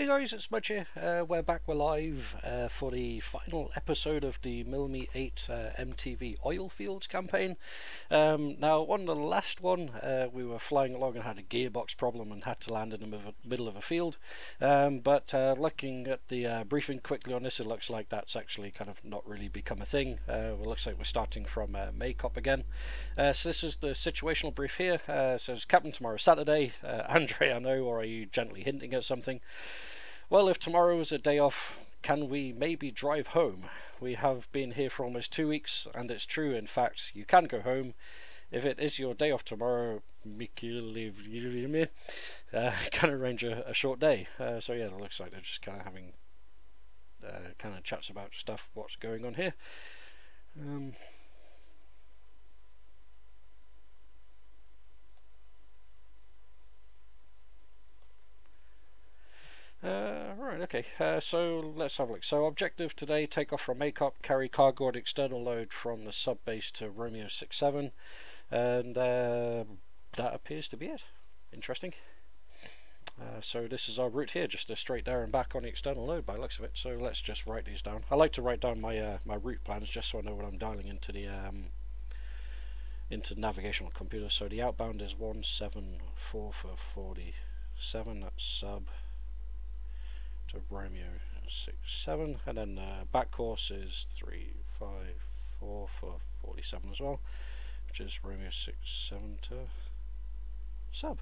Hey guys, it's Mudge here. We're back, we're live for the final episode of the Mil-Mi 8 MTV Oilfields campaign. Now, on the last one, we were flying along and had a gearbox problem and had to land in the middle of a field. But looking at the briefing quickly on this, it looks like that's actually kind of not really become a thing. It looks like we're starting from Maycop again. So this is the situational brief here. Says, Captain, tomorrow Saturday. Andre, I know, or are you gently hinting at something? Well, if tomorrow is a day off, can we maybe drive home? We have been here for almost 2 weeks, and it's true, in fact, you can go home. If it is your day off tomorrow, can arrange a short day. So yeah, it looks like they're just kind of having kind of chats about stuff, what's going on here. Right, okay, so let's have a look. So objective today, take off from Maycop, carry cargo and external load from the sub base to Romeo 67, and that appears to be it. Interesting. So this is our route here, just a straight there and back on the external load by the looks of it. So let's just write these down. I like to write down my my route plans just so I know what I'm dialing into the navigational computer. So the outbound is 174 for 47, that's sub to Romeo 67, and then back course is 354 for 47 as well, which is Romeo 67 to sub.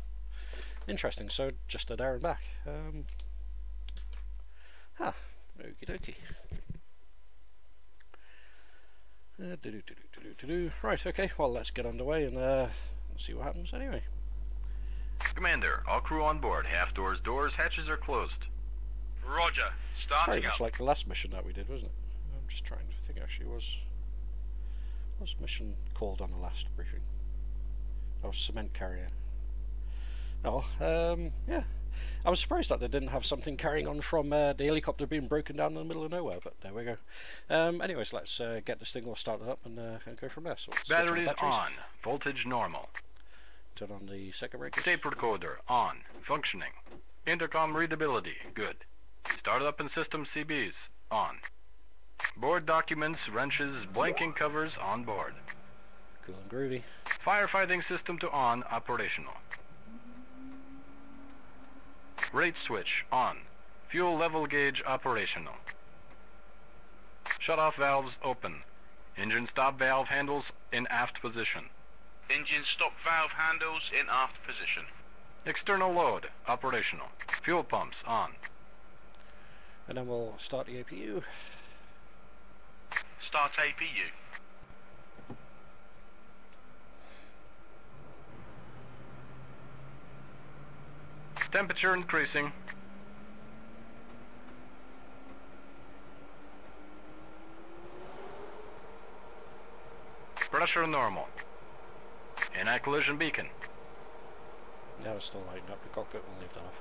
Interesting, so just a there and back. Okie dokie. Right, okay, well let's get underway and see what happens anyway. Commander, all crew on board. Half doors, hatches are closed. Roger. Starting Very much up. like the last mission that we did, wasn't it? I'm just trying to think. Actually, was mission called on the last briefing? That was cement carrier. Oh, yeah. I was surprised that they didn't have something carrying on from the helicopter being broken down in the middle of nowhere, but there we go. Anyways, let's get this thing all started up and go from there. So Batteries on. Voltage normal. Turn on the circuit breakers. Tape recorder on. Functioning. Intercom readability. Good. Startup and system CBs on. Board documents, wrenches, blanking covers on board. Cool and groovy. Firefighting system to on, operational. Rate switch on. Fuel level gauge operational. Shut-off valves open. Engine stop valve handles in aft position. Engine stop valve handles in aft position. External load operational. Fuel pumps on. And then we'll start the APU. Start APU. Temperature increasing. Pressure normal. Anti-collision beacon. Yeah, we're still lighting up the cockpit, we'll leave that off.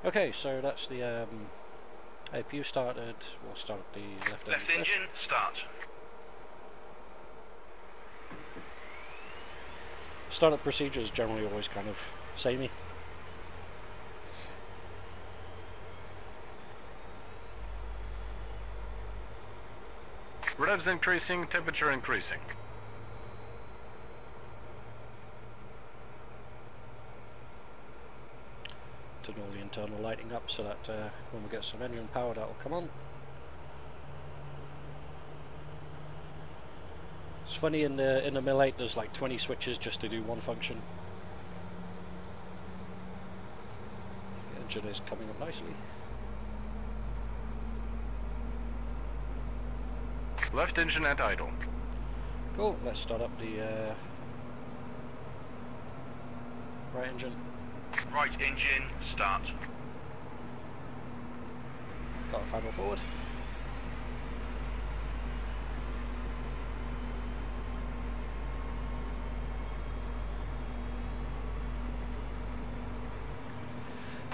Okay, so that's the APU started. We'll start at the left engine, start. Startup procedures generally always kind of samey. Revs increasing, temperature increasing. Turn all the internal lighting up so that when we get some engine power, that will come on. It's funny, in the Mil-8 there's like 20 switches just to do one function. The engine is coming up nicely. Left engine at idle. Cool, let's start up the right engine. Right engine, start. Got a final forward.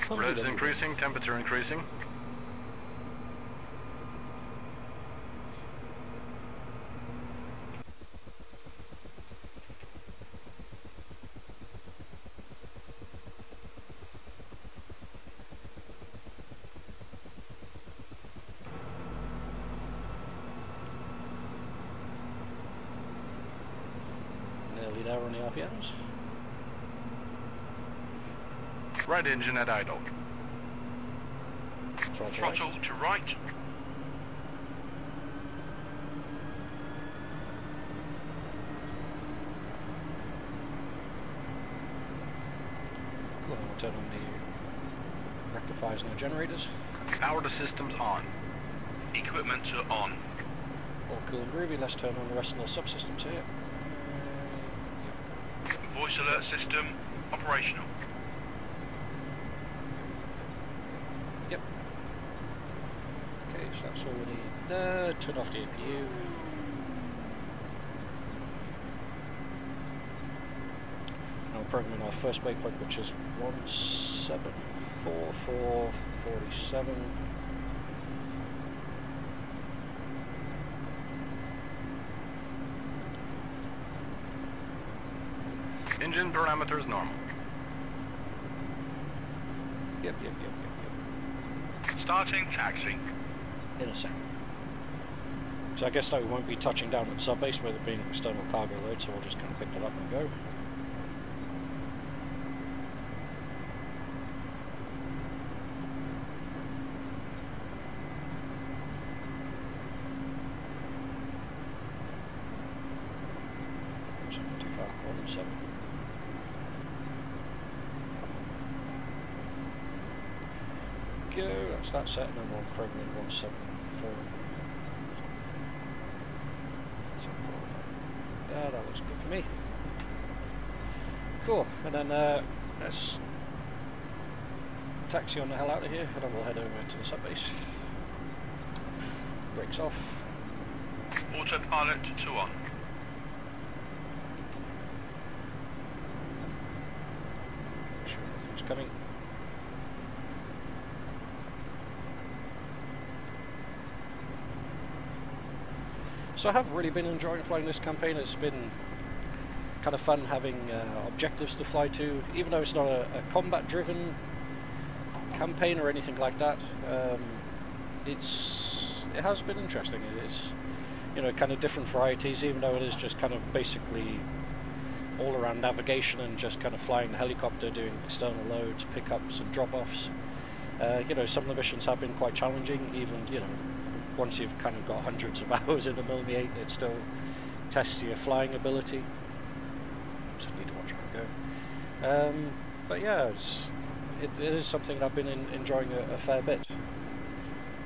Revs increasing, temperature increasing. nearly there on the RPMs. Right engine at idle. Throttle to right. Cool, and we'll turn on the rectifiers and the generators. Power to systems on. Equipment on. All cool and groovy. Let's turn on the rest of the subsystems here. Voice alert system operational. Yep. Okay, so that's all we need. Turn off the APU. Now we're programming our first waypoint, which is 174447. Engine parameters normal. Yep. Starting taxi. In a second. So I guess that we won't be touching down at the sub base with it being external cargo load, so we'll just kind of pick it up and go. Too far. 17. Go, that's that set, and then we'll program in 174. Yeah, that looks good for me. Cool, and then let's taxi on the hell out of here, and then we'll head over to the sub base. Brakes off. Autopilot to on. Make sure nothing's coming. So I have really been enjoying flying this campaign. It's been kind of fun having objectives to fly to, even though it's not a combat-driven campaign or anything like that. It has been interesting. It's, you know, kind of different varieties, even though it is just kind of basically all around navigation and just kind of flying the helicopter, doing external loads, pickups and drop-offs. You know, some of the missions have been quite challenging, even, you know, once you've kind of got hundreds of hours in a Mil-Mi 8, it still tests your flying ability. So I need to watch where I go. But yeah, it is something that I've been enjoying a fair bit.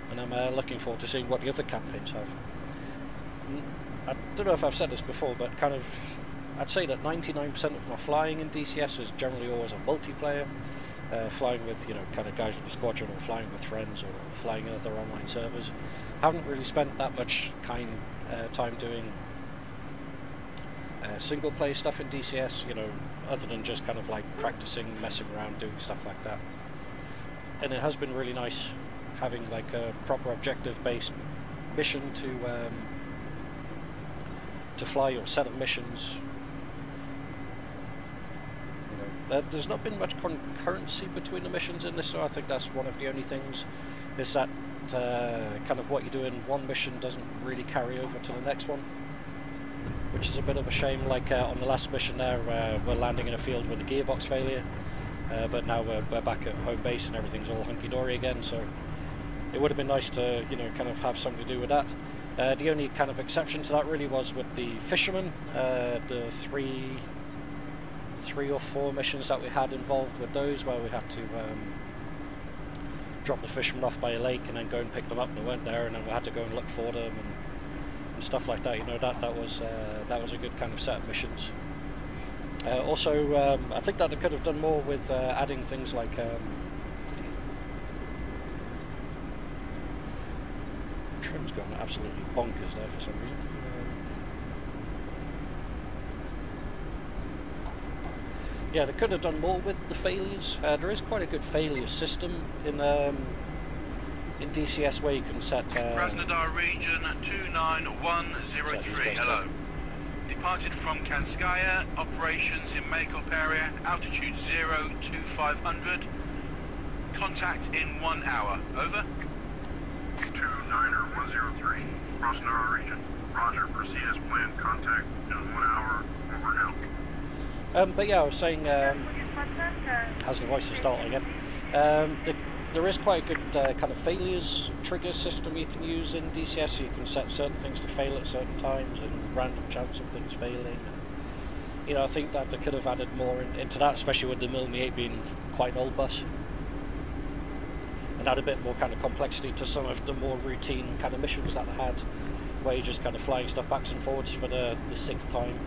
And I'm looking forward to seeing what the other campaigns have. I don't know if I've said this before, but kind of, I'd say that 99% of my flying in DCS is generally always a multiplayer. Flying with, you know, kind of guys with the squadron, or flying with friends, or flying in other online servers. Haven't really spent that much time doing single player stuff in DCS, you know, other than just kind of like practicing, messing around, doing stuff like that. And it has been really nice having like a proper objective-based mission to fly, or set of missions. There's not been much concurrency between the missions in this, so I think that's one of the only things, is that kind of what you do in one mission doesn't really carry over to the next one, which is a bit of a shame. Like on the last mission there, we're landing in a field with a gearbox failure, but now we're back at home base and everything's all hunky-dory again, so it would have been nice to, you know, kind of have something to do with that. The only kind of exception to that really was with the fishermen, the three or four missions that we had involved with those, where we had to drop the fishermen off by a lake and then go and pick them up, and they weren't there, and then we had to go and look for them and stuff like that. You know, that was a good kind of set of missions. Also, I think that they could have done more with adding things like trim's gone absolutely bonkers there for some reason. Yeah, they could have done more with the failures. There is quite a good failure system in DCS where you can set... Krasnodar region 29103, hello. Departed from Kanskaya, operations in makeup area, altitude 0 to 500. Contact in 1 hour, over. 29103, Krasnodar region. Roger, proceed as planned. Contact in 1 hour, over and out. But yeah, I was saying, as the voice is starting again, there is quite a good kind of failures trigger system you can use in DCS. So you can set certain things to fail at certain times and random chance of things failing. And, you know, I think that they could have added more into that, especially with the Mil-Mi 8 being quite an old bus. And add a bit more kind of complexity to some of the more routine kind of missions that they had, where you're just kind of flying stuff backwards and forwards for the 6th time.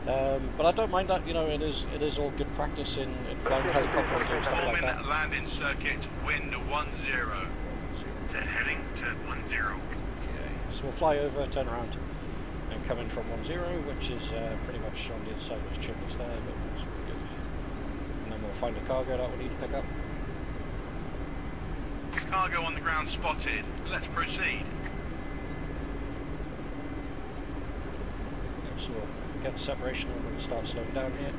But I don't mind that, you know, it is all good practice in flying a helicopter and doing stuff like that. Landing circuit, wind 10. Set heading to 10. Okay, so we'll fly over, turn around, and come in from 10, which is pretty much on the other side of those chimneys there, but that's really good. And then we'll find a cargo that we need to pick up. Cargo on the ground spotted. Let's proceed. So we'll get the separation and we'll start slowing down here.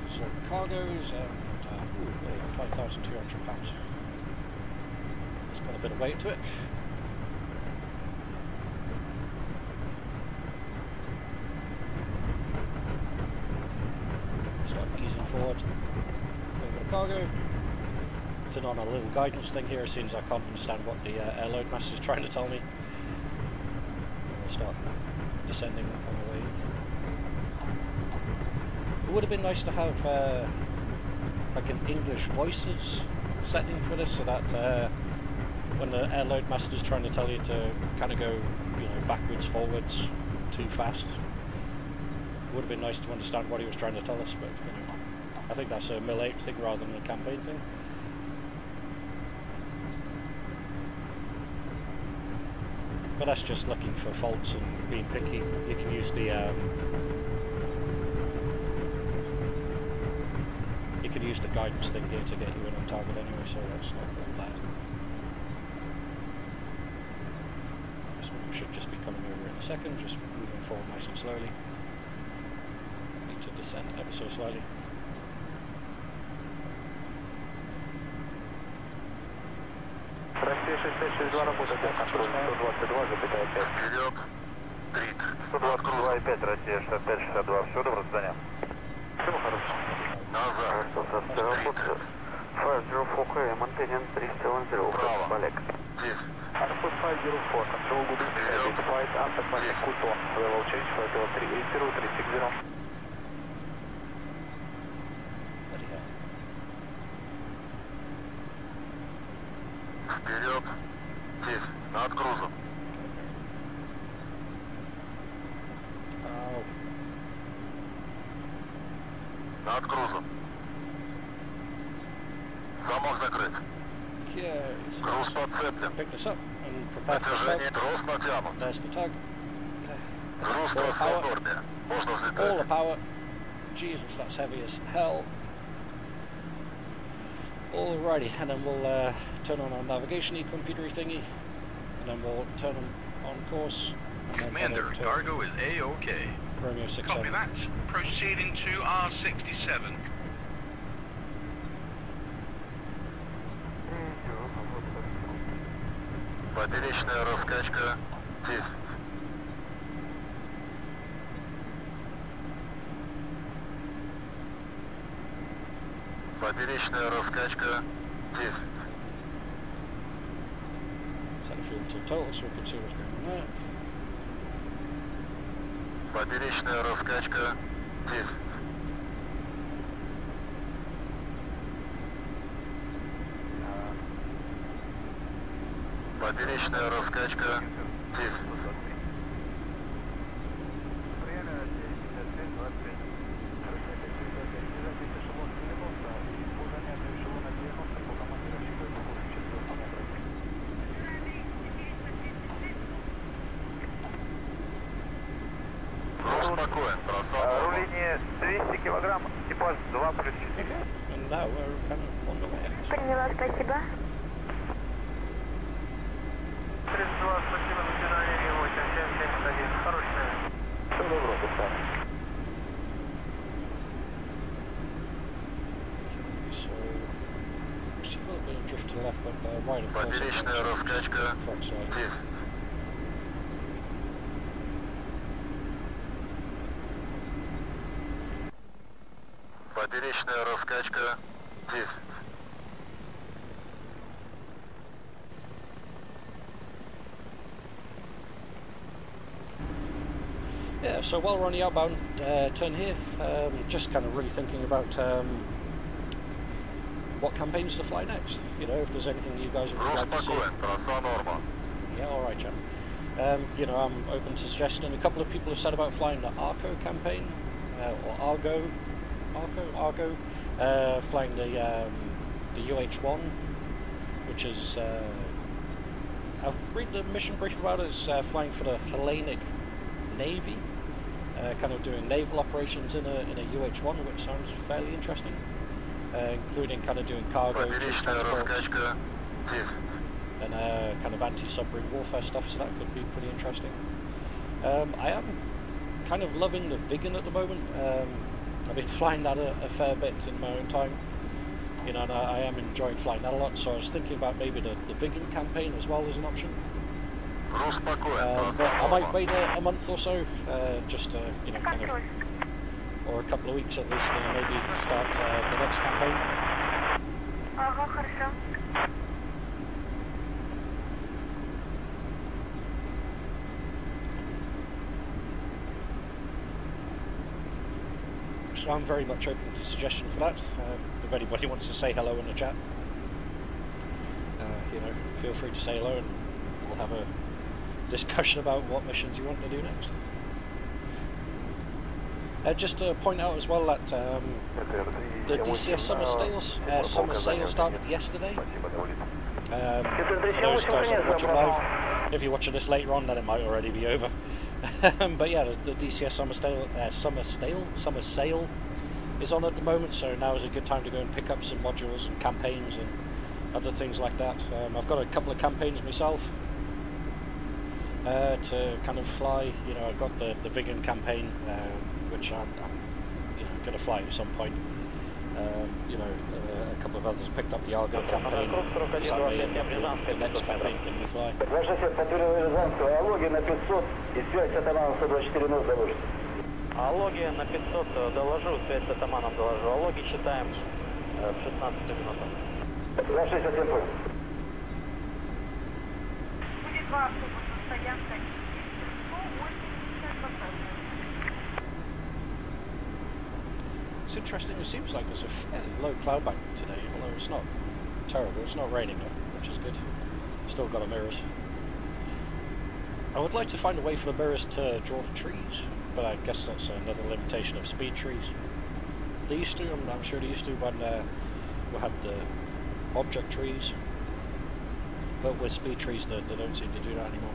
So cargoes and 5,200 pounds. It's got a bit of weight to it. Start easing forward over the cargo. Turn on a little guidance thing here as soon as I can't understand what the air load master is trying to tell me. We'll start descending on the way. It would have been nice to have like an English voices setting for this, so that when the air load master is trying to tell you to kind of go, you know, backwards, forwards, too fast, it would have been nice to understand what he was trying to tell us. But you know, I think that's a Mil-8 thing rather than a campaign thing. But that's just looking for faults and being picky. You can use the guidance thing here to get you in on target anyway, so that's not all bad. So we should just be coming over in a second, just moving forward nice and slowly. Need to descend ever so slightly. Россия 662 работает на контроль 122, запятая 5. Вперед. 30. 122,5, Россия 6562. Все, добро, здания. Все хорошо. Назад. 30. 504K, maintenance 370, Balek. 10. Alpha 504, control good east, 5, after Balek, Kuton, level change, 50380, 360. Вперед. 10. Над грузом. Над грузом. Замок закрыт. Okay, so Груз подцеплен. pick this up and prepare for the Натяжение tug. трос натянут. There's the tug. Груз All тросов в power. норме. Можно All the взлетать. power. Jesus, that's heavy as hell. Alrighty, and then we'll turn on our navigation-y computery thingy, and then we'll turn on course. And then head Commander, over to cargo is A-OK. Romeo Copy 67. that. Proceeding to R67. Поперечная раскачка 10. Поперечная раскачка 10. Set the fuel to total so we can see what's going on there. Поперечная раскачка 10. Поперечная раскачка 10. Руление 200 килограмм, экипаж 2+. Okay, and now we're kind of on the way. Поняла, спасибо. 32, спасибо, начинание 8771. Хорошая. Все добро, Густав. So, she's got a bit of drift to the left, but right of course. Поперечная раскачка Correct side. 10. Поперечная раскачка 10. Yeah, so while we're on the outbound turn here, just kind of really thinking about what campaigns to fly next. You know, if there's anything you guys would like to see. Трасса норма. Yeah, alright, Jan. You know, I'm open to suggesting. A couple of people have said about flying the Arco campaign, or Argo, flying the UH-1, which is, I've read the mission brief about it, it's flying for the Hellenic Navy, kind of doing naval operations in a UH-1, which sounds fairly interesting, including kind of doing cargo, troop transports, and kind of anti-submarine warfare stuff, so that could be pretty interesting. I am kind of loving the Viggen at the moment. I've been flying that a fair bit in my own time, you know, and I am enjoying flying that a lot, so I was thinking about maybe the Viggen campaign as well as an option. But I might wait a month or so, just to, you know, kind of, or a couple of weeks at least, and maybe start the next campaign. Ага, хорошо. So I'm very much open to suggestion for that. If anybody wants to say hello in the chat, you know, feel free to say hello, and we'll have a discussion about what missions you want to do next. Just to point out as well that the DCS summer sale started yesterday. For those guys that are watching live, if you're watching this later on, then it might already be over. But yeah, the DCS summer sale is on at the moment, so now is a good time to go and pick up some modules and campaigns and other things like that. I've got a couple of campaigns myself to kind of fly. You know, I've got the Viggen campaign, which I'm you know, going to fly at some point. You know, a couple of others picked up the Argo campaign, because that may end up being the next campaign thing we fly. Ваш сосед подтвердил звонку. Алоги на 500 и связь с атаманом 124 нос доложит. Алоги на 500 доложу, связь с атаманом доложу. Алоги читаем в 16 минутах. 267 понял. Будет два автобуса, стоянка 180. It's interesting, it seems like there's a fairly low cloud bank today, although it's not terrible, it's not raining though, which is good. Still got a mirrors. I would like to find a way for the mirrors to draw the trees, but I guess that's another limitation of speed trees. They used to, I'm sure they used to when we had the object trees, but with speed trees they don't seem to do that anymore.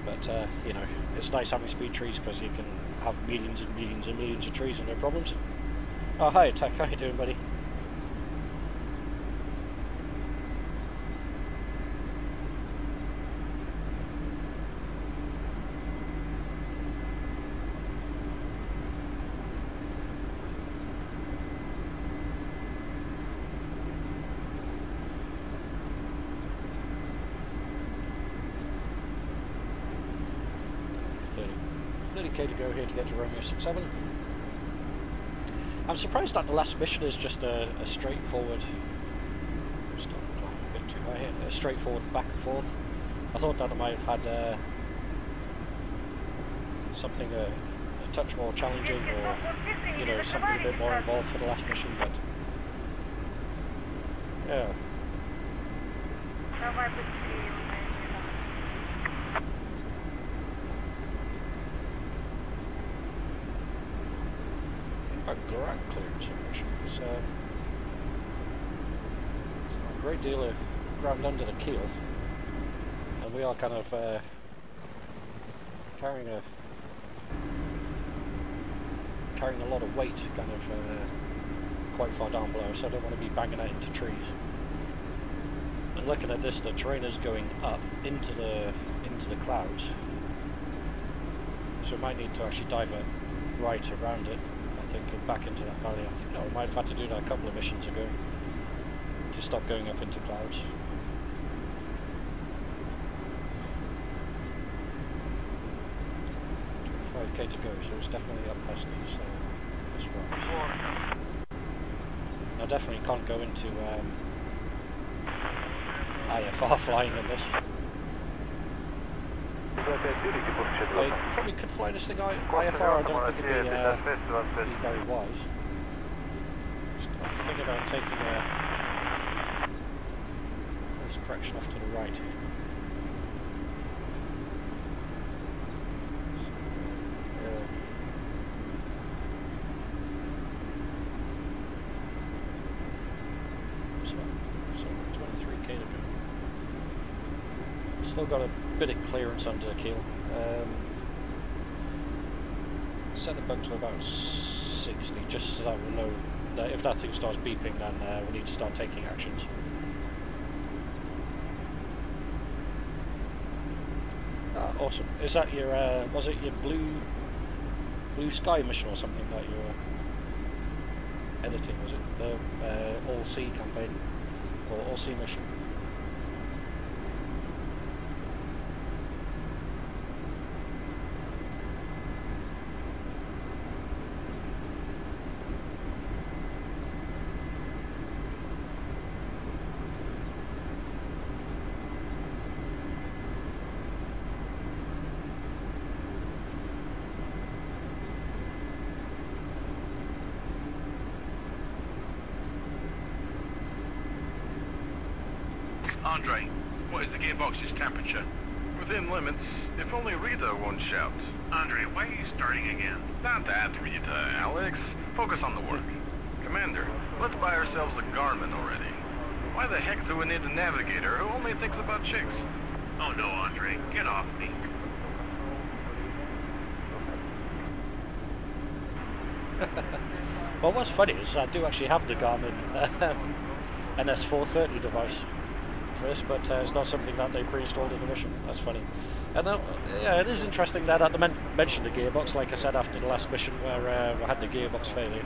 But you know, it's nice having speed trees because you can have millions and millions and millions of trees and no problems. Oh, hi Tech, how you doing, buddy? To go here to get to Romeo 67. I'm surprised that the last mission is just a straightforward, stop climbing a bit too high here, a straightforward back and forth. I thought that I might have had something a touch more challenging, or you know, something a bit more involved for the last mission, but yeah. Ground clearance actually. It's not a great deal of ground under the keel, and we are kind of carrying a carrying a lot of weight kind of quite far down below, so I don't want to be banging out into trees. And looking at this, the terrain is going up into the clouds, so we might need to actually divert right around it, I think, and back into that valley. I think I might have had to do that a couple of missions ago to stop going up into clouds. K to go, so it's definitely up past this rise. I definitely can't go into IFR flying in this. I probably could fly this thing IFR, I don't think it'd be very wise. I'm thinking about taking a course correction off to the right here. Still got a bit of clearance under the keel. Set the bug to about 60, just so that we know that if that thing starts beeping, then we need to start taking actions. Awesome. Is that your was it your blue sky mission or something that you were editing? Was it the all sea campaign or all sea mission? Andre, what is the gearbox's temperature? Within limits, if only Rita won't shout. Andre, why are you starting again? Not that, Rita, Alex. Focus on the work. Commander, let's buy ourselves a Garmin already. Why the heck do we need a navigator who only thinks about chicks? Oh no, Andre, get off me. Well, what's funny is I do actually have the Garmin NS430 device for this, but it's not something that they pre-installed in the mission. That's funny. And yeah, it is interesting that I mentioned the gearbox, like I said after the last mission where we had the gearbox failure.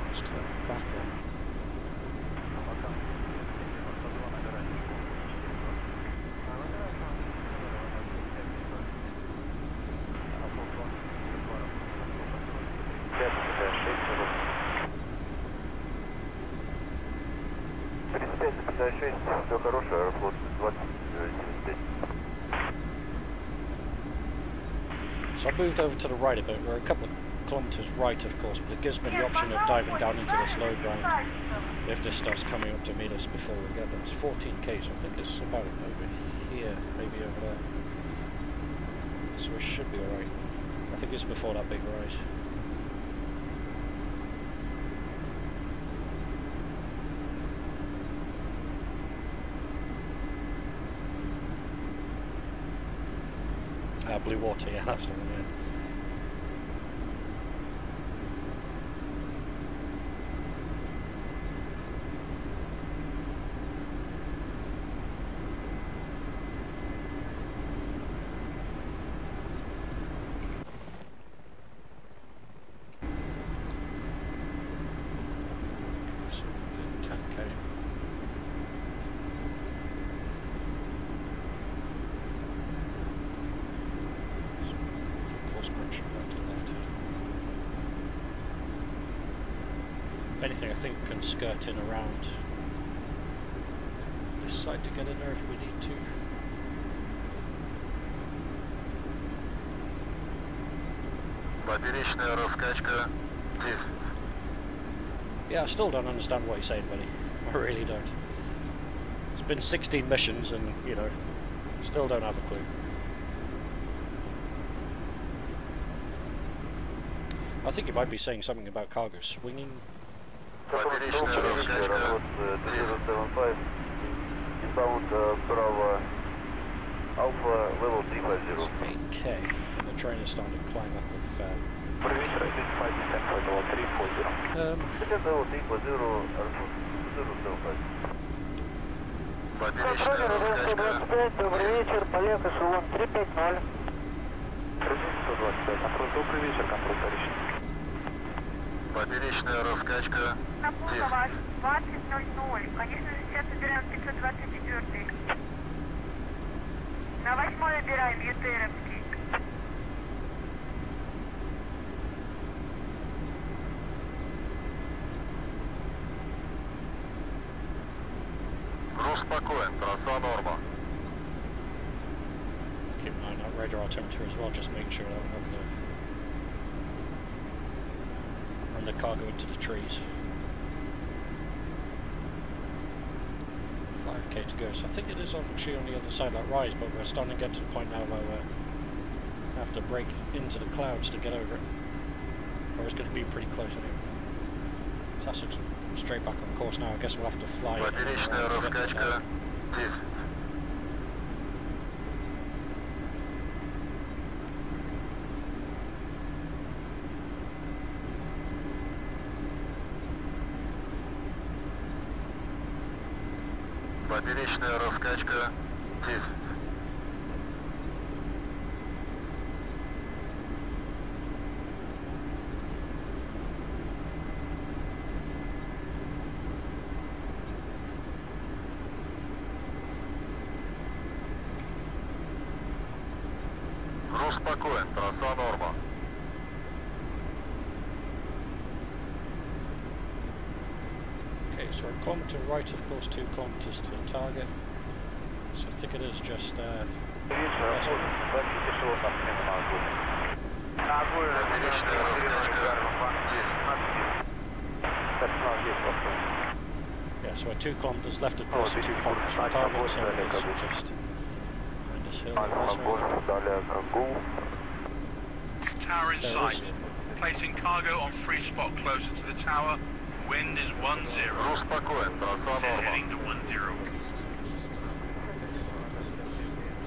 Let's turn back on. Все хорошее, аэрофлот 2095. So I moved over to the right a bit. We're a couple of kilometres right, of course, but it gives me the option of diving down into this low ground if this starts coming up to meet us before we get there. It's 14k, so I think it's about over here, maybe over there. So we should be alright. I think it's before that big rise. Blue water, yeah, that's the one, yeah. So within 10k. Correction back to the left here. If anything, I think we can skirt in around this side to get in there if we need to. Поперечная раскачка 10. Yeah, I still don't understand what you're saying, buddy. I really don't. It's been 16 missions and, you know, still don't have a clue. I think you might be saying something about cargo swinging. South Bravo Alpha level 350. It's 8K. The train is starting to climb up with. Добрый вечер, identify descent flight level 340. Descent level 340, 005. Поперечная раскачка. Добрый вечер, полет эшелон 350. 125, контроль, добрый вечер, контроль вторичный. Поперечная раскачка. Напомню ваш 20:00. Конечно же, сейчас убираем 524. На 8-й убираем ЮТРовский. Груз спокоен, трасса норма. Keep an eye on that radar altimeter as well, just making sure that we're not going to run the cargo into the trees. 5K to go, so I think it is actually on the other side of that rise, but we're starting to get to the point now where we have to break into the clouds to get over it. Or it's going to be pretty close anyway. So that's straight back on course now. I guess we'll have to fly. Поперечная раскачка 10. Поперечная раскачка 10. Груз спокоен, трасса норма. Okay, so we're a kilometre right, of course, 2 kilometres to the target. So I think it is just. Вечер, эшелон 20 на смену на огонь. Поперечная раскачка 10. Yeah, so we're 2 kilometres left, of course, 2 kilometres from target, so it's just behind this hill. Далее гул. Tower in There sight. is. Placing cargo on free spot closer to the tower. Wind is 10. Груз спокоен, трасса Set норма. heading to 10.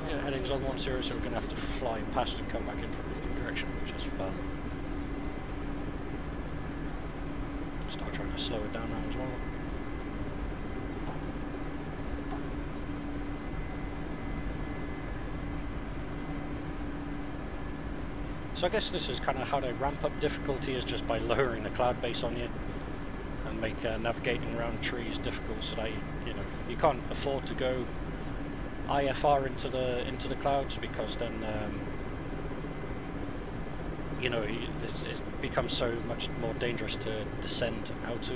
Yeah, heading's on 10, so we're going to have to fly past and come back in from the other direction, which is fun. Start trying to slow it down now as well. So I guess this is kind of how they ramp up difficulty, is just by lowering the cloud base on you and make navigating around trees difficult, so that you can't afford to go IFR into the clouds, because then this becomes so much more dangerous to descend out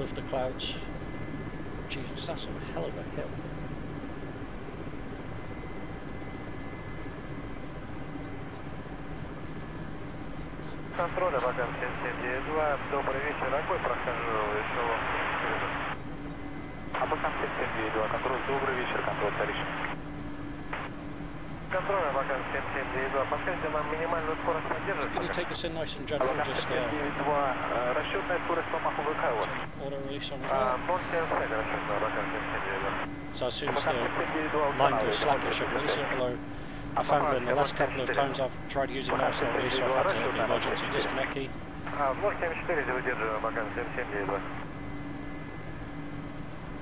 of the clouds. Jesus, that's a hell of a hill. Контроля, вагон 7792. Добрый вечер, какой прохожу эшелон? Абакан 7792, контроль, добрый вечер, контроль вторичный. Контроля, вагон 7792. Подскажите нам минимальную скорость поддерживать? Can you take us in nice and gentle, Абакан just 7792. Расчетная скорость по маху ВК у вас. auto release on as well? 075 расчетная, Абакан 7792. So as soon as the line goes slackish, I'll release it below. I found in the last couple of times I've tried using that, it's not release, so I've had to hit the emergency disconnect key. 074 выдерживаем, Абакан 7792.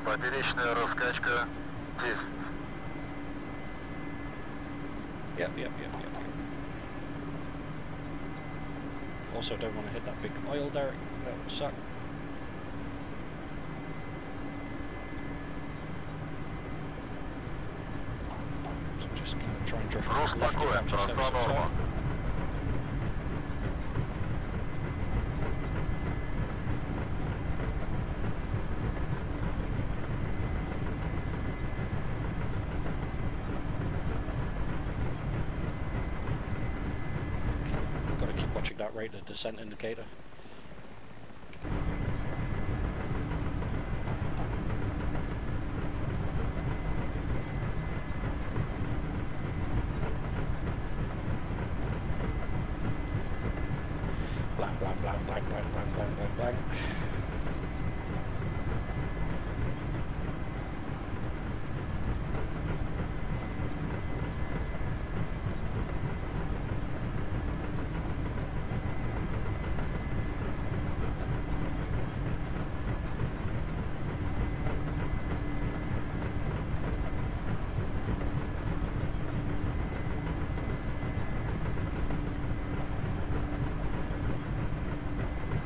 Поперечная раскачка 10. Yep. Also don't want to hit that big oil derrick, that would suck. So I'm just going to try and drift Груз left of спокоен, that just ever трасса so норма. slightly. Got to keep watching that rate of descent indicator. Blang.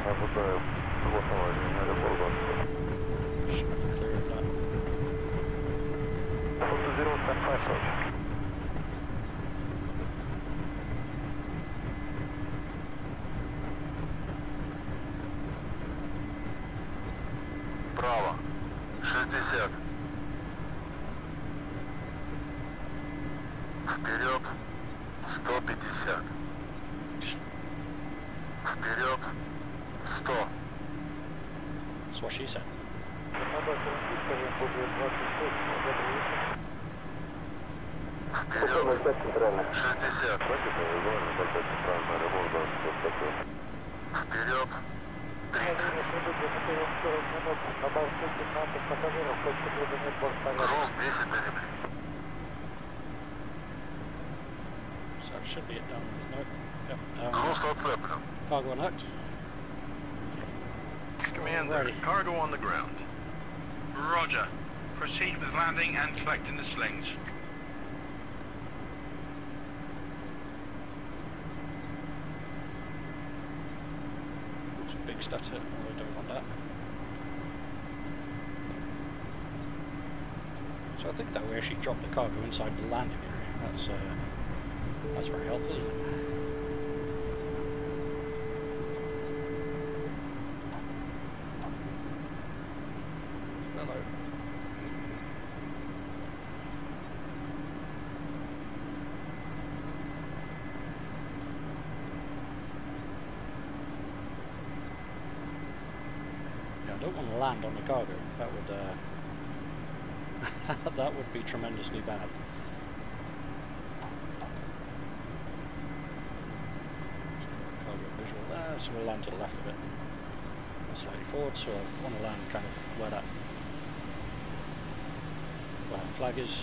Ожидаю согласования на аэропорт. Should be clear of that. Foot 075 Roger. Право. 60. Вперед. 150. Вперед. 100. That's what she said. Вперед. 60. Вперед. 30. Груз 10 до земли. So it should be it down. No, yep, down. Груз отцеплен. Cargo unhooked. Commander, Alrighty. cargo on the ground. Roger. Proceed with landing and collecting the slings. Oops, big stutter. No, I don't want that. So I think that we actually dropped the cargo inside the landing area. That's very helpful, isn't it? Hello. Yeah, I don't want to land on the cargo. That would that would be tremendously bad. Cargo visual there, so we'll land to the left of it. And slightly forward, so I want to land kind of where that flag is.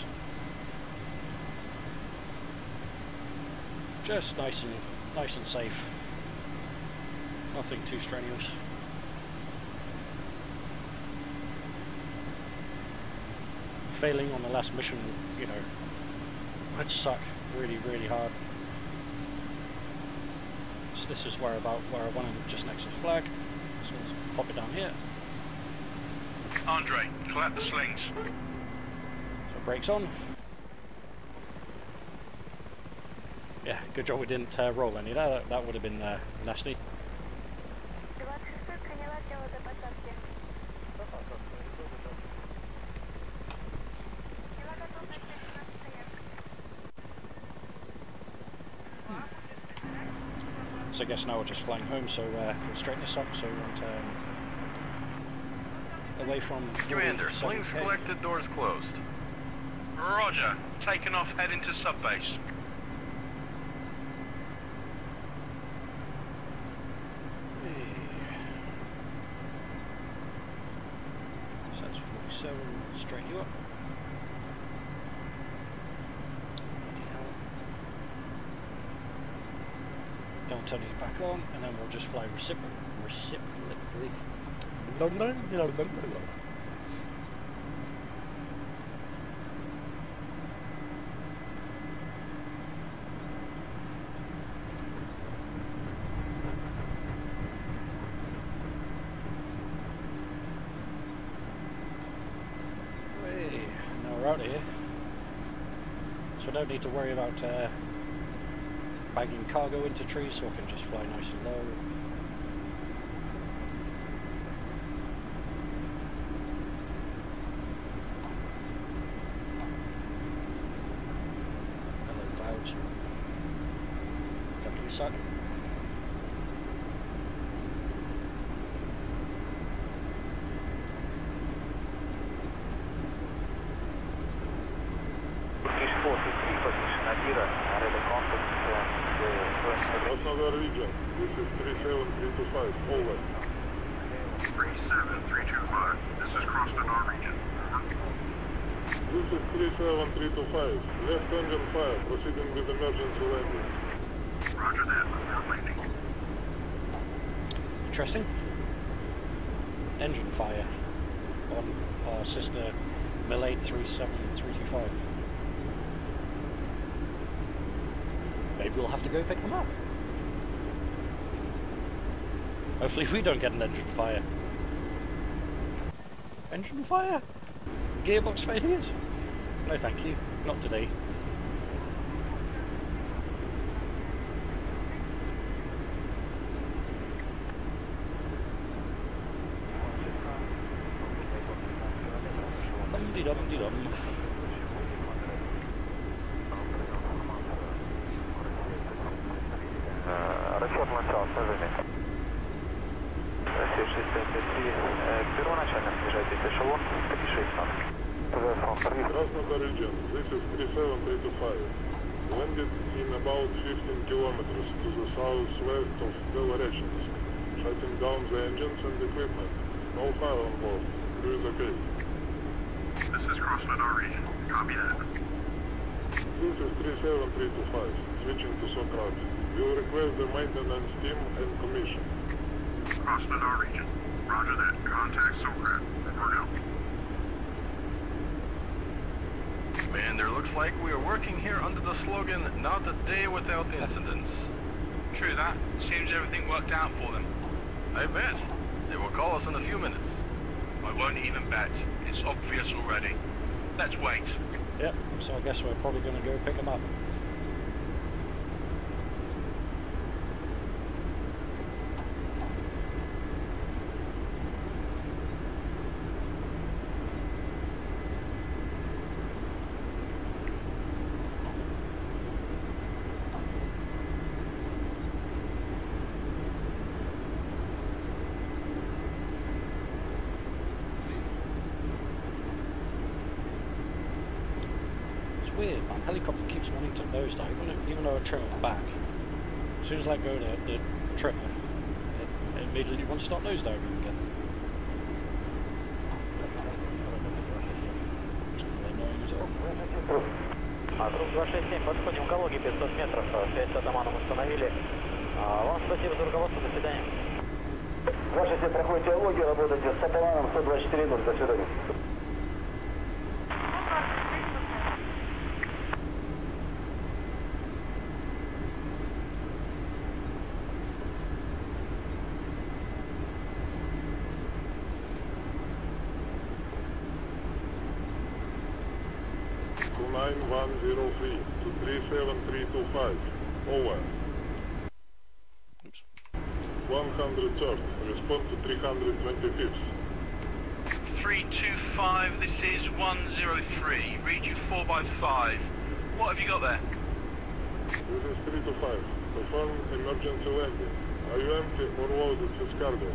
Just nice and safe. Nothing too strenuous. Failing on the last mission, you know, would suck really, really hard. So this is where I want him, just next to his flag. So let's pop it down here. Andre, collect the slings. So brakes on. Yeah, good job we didn't roll any. That would have been nasty. So I guess now we're just flying home, so we'll straighten this up so we won't away from Commander, slings 47K. collected, doors closed. Roger. Taking off, heading to subbase. So that's 47, straighten you up. Don't turn it back on, and then we'll just fly reciprocally. Hey, now we're out of here, so I don't need to worry about bagging cargo into trees, so I can just fly nice and low. Hello, clouds. Don't you suck? Norwegian, this is 37325, over. 37325, this is cross to Norwegian. This is 37325, left engine fire, proceeding with emergency landing. Roger that, we're landing. Interesting. Engine fire on our sister Mil-Mi 37325. Maybe we'll have to go pick them up. Hopefully we don't get an engine fire. Engine fire? Gearbox failures? No thank you. Not today. Dum-de-dum-de-dum. Расчет начал снижения. Россия 653. Первоначально снижайтесь эшелон 36 Krasnodar region, this is 37325. Landed in about 15 kilometers to the southwest of Belarusians. Shutting down the engines and equipment. No fire on board. Crew is okay. This is Krasnodar region. Copy that. This is 37325. Switching to Sokrat. We'll request the maintenance team and commission. Krasnodar region. Roger that. Contact Sokrat. Over now. Commander, looks like we are working here under the slogan, not a day without incidents. True that. Seems everything worked out for them. I bet. They will call us in a few minutes. I won't even bet. It's obvious already. Let's wait. Yep, so I guess we're probably going to go pick them up. Weird, man. Helicopter keeps wanting to nosedive, even though I trim it back. As soon as I go to the trimmer, it immediately wants to start nosediving again. It's not annoying at all. Круг 267, подходим к Калуге, 500 метров, связь с атаманом установили. Вам спасибо за руководство, до свидания. 267, проходите Алоги, работаете с атаманом 124.0, до свидания. 9103 to 37325. Over. Oops. 103rd. Respond to 325th. 325, this is 103. Read you 4x5. What have you got there? This is 325. Perform emergency landing. Are you empty or loaded with cargo?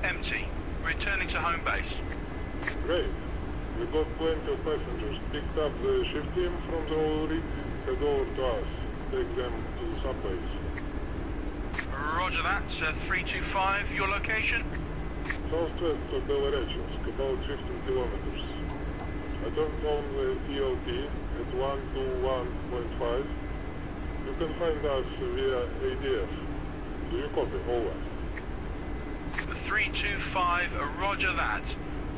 Empty. Returning to home base. Great. We got plenty of passengers. Picked up the shift team from the oil rig. Head over to us. Take them to the subbase. Roger that. 325, your location? Southwest of Belarusians, about 15 kilometers. I turned on the ELT at 121.5. You can find us via ADF. Do you copy? Over. 325, roger that.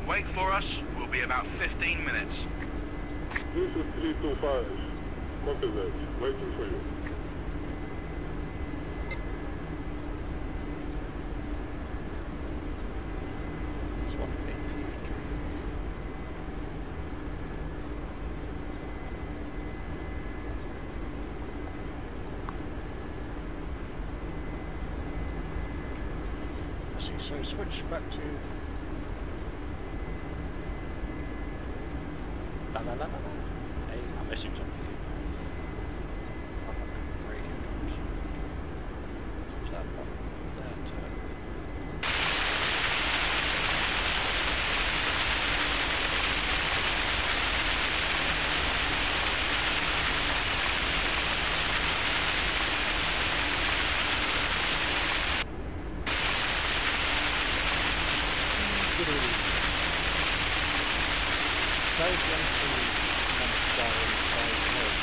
Wait for us. We'll be about 15 minutes. This is 325. Copy that. Waiting for you. This one APK. Let's see, so switch back to Hey, I'm missing something here. Radio comes. Switch that one. Phase 1 to and down 5 miles.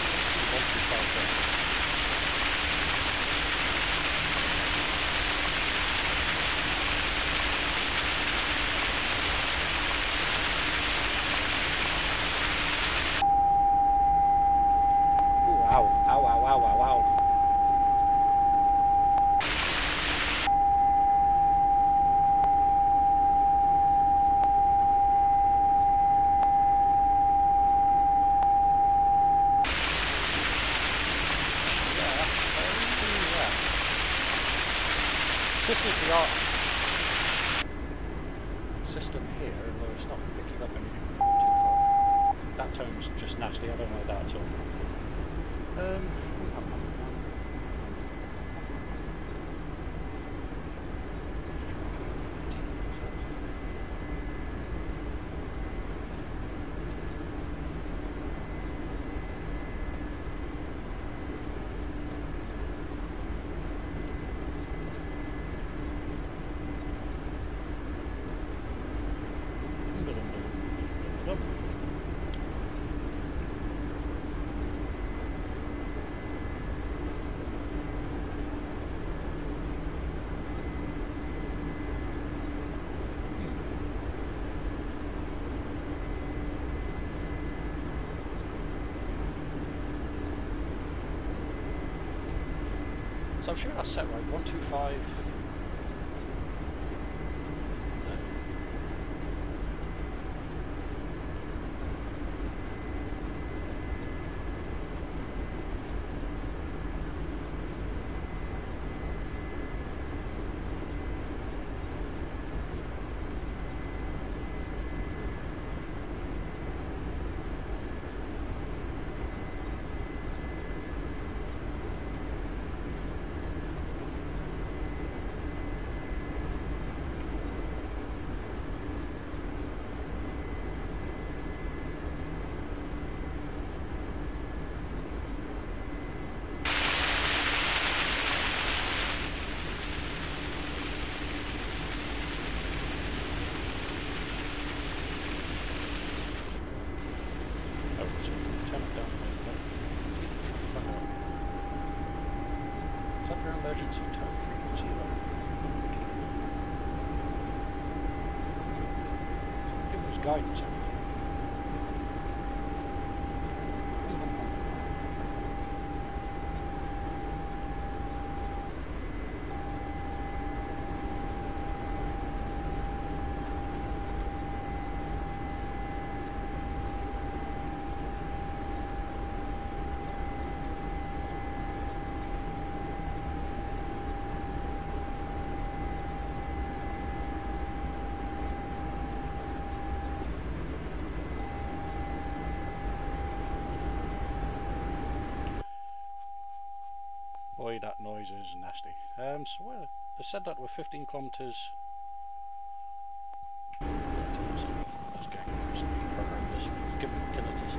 So that should be 125 there. So this is the ARC system here, although it's not picking up anything too far. That tone's just nasty, I don't like that at all. So I'm sure that's set right. 125. Turn it down a little bit. Try to find out. Is that your emergency tone frequency? Give us guidance on it. Boy, that noise is nasty. So where they said that we're 15 kilometers. That's going absolutely horrendous. It's giving me tinnitus.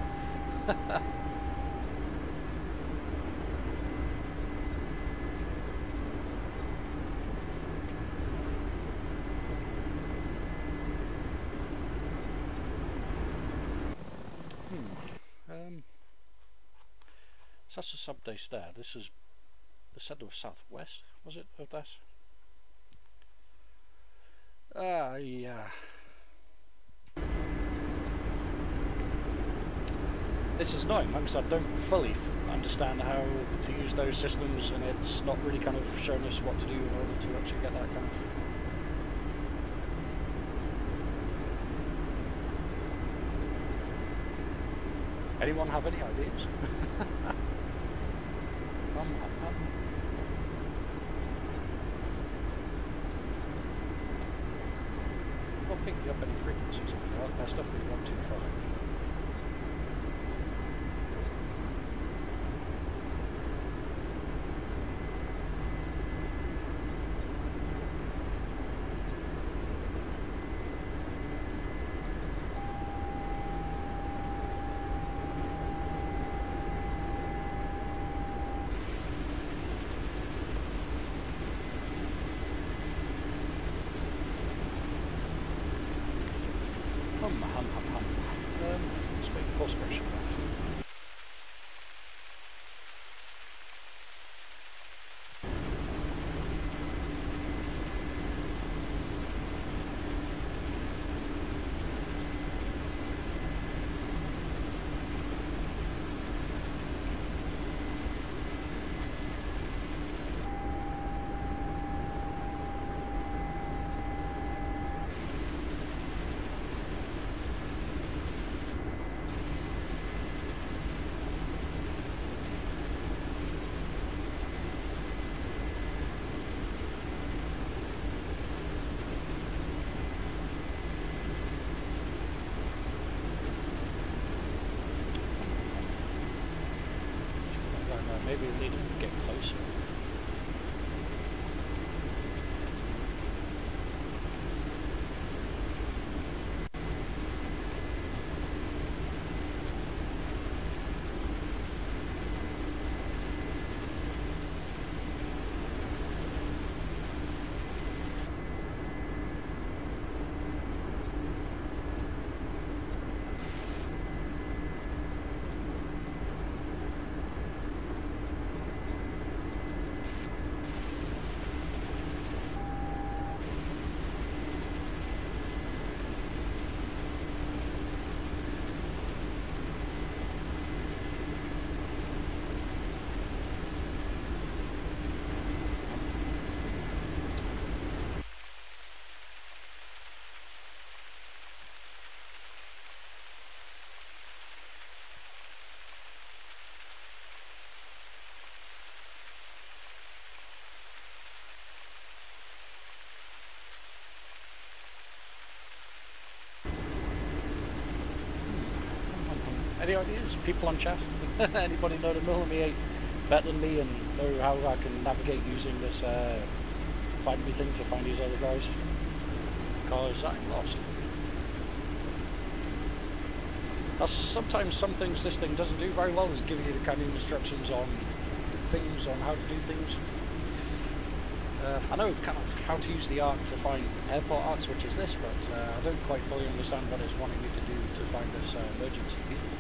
So that's the sub base there. This is the center of southwest, was it, of that? Yeah. This is annoying because I don't fully understand how to use those systems, and it's not really kind of showing us what to do in order to actually get that kind of... Anyone have any ideas? Not picking up any frequencies. That's definitely 125. Let's make course correction left. maybe we need to get closer. Any ideas? People on chat? Anybody know the Mil-Mi 8 better than me and know how I can navigate using this find me thing to find these other guys? Because I'm lost. That's sometimes some things this thing doesn't do very well is giving you the kind of instructions on things, on how to do things. I know kind of how to use the arc to find airport arcs, which is this, but I don't quite fully understand what it's wanting me to do to find this emergency vehicle.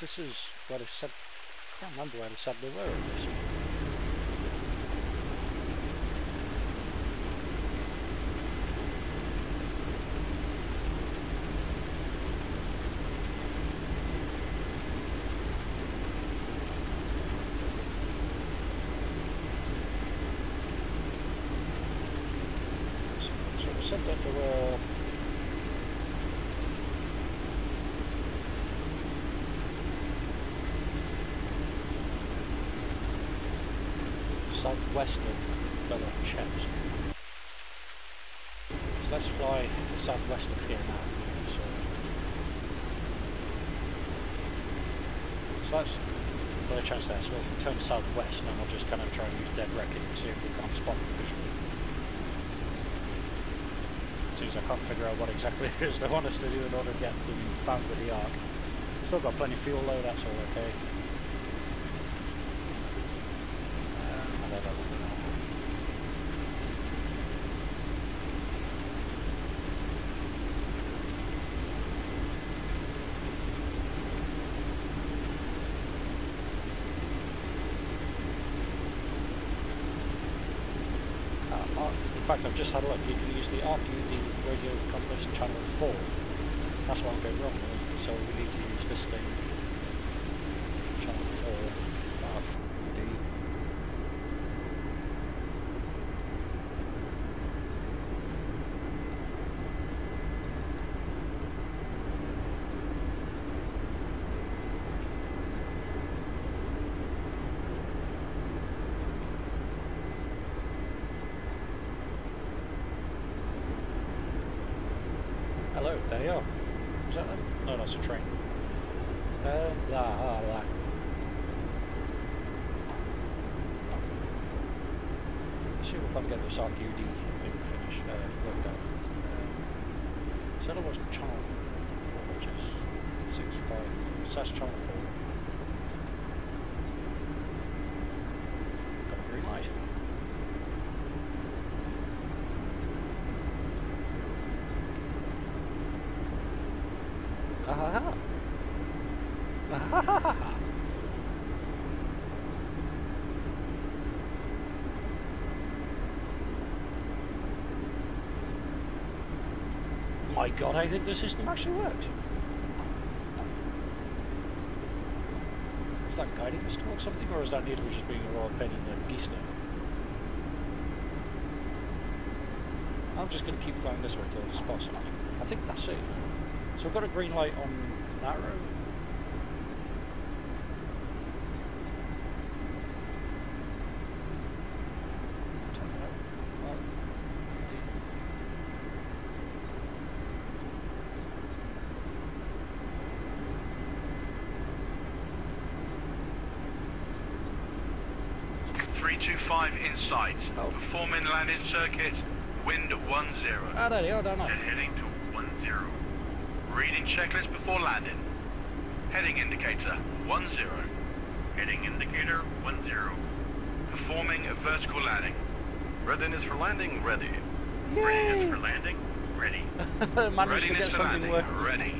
This is where they said, I can't remember where they said they were of this. So they said that there were southwest of Belachevsk. So let's fly southwest of here now. So that's Belachevsk there. So if we turn southwest, then we'll just kind of try and use dead reckoning and see if we can't spot them visually. Seems I can't figure out what exactly it is they want us to do in order to get them found with the arc. Still got plenty of fuel though, that's all okay. In fact, I've just had a look, you can use the ARC UD radio compass channel 4. That's what I'm going wrong with, so we need to use this thing. Channel 4, ARC UD. Hello, there you are. Is that them? No, that's a train. Let's see if we can get this ARC UD thing finished, worked out. So that was channel 4, which is 6.5, so that's channel 4. Got a green light. Ahaha! Ahaha! My God, I think the system actually worked. Is that guiding us towards something, or is that needle just being a raw pain in the keister? I'm just going to keep flying this way till I spot something. I think that's it. So we've got a green light on narrow. in sight. Oh. Performing landing circuit, wind 10. Ah, there you go, Set heading to 10. Reading checklist before landing. Heading indicator 10. Heading indicator 10. Performing a vertical landing. Readiness for landing, ready. Readiness for landing, ready. Managed to get something working. Ready.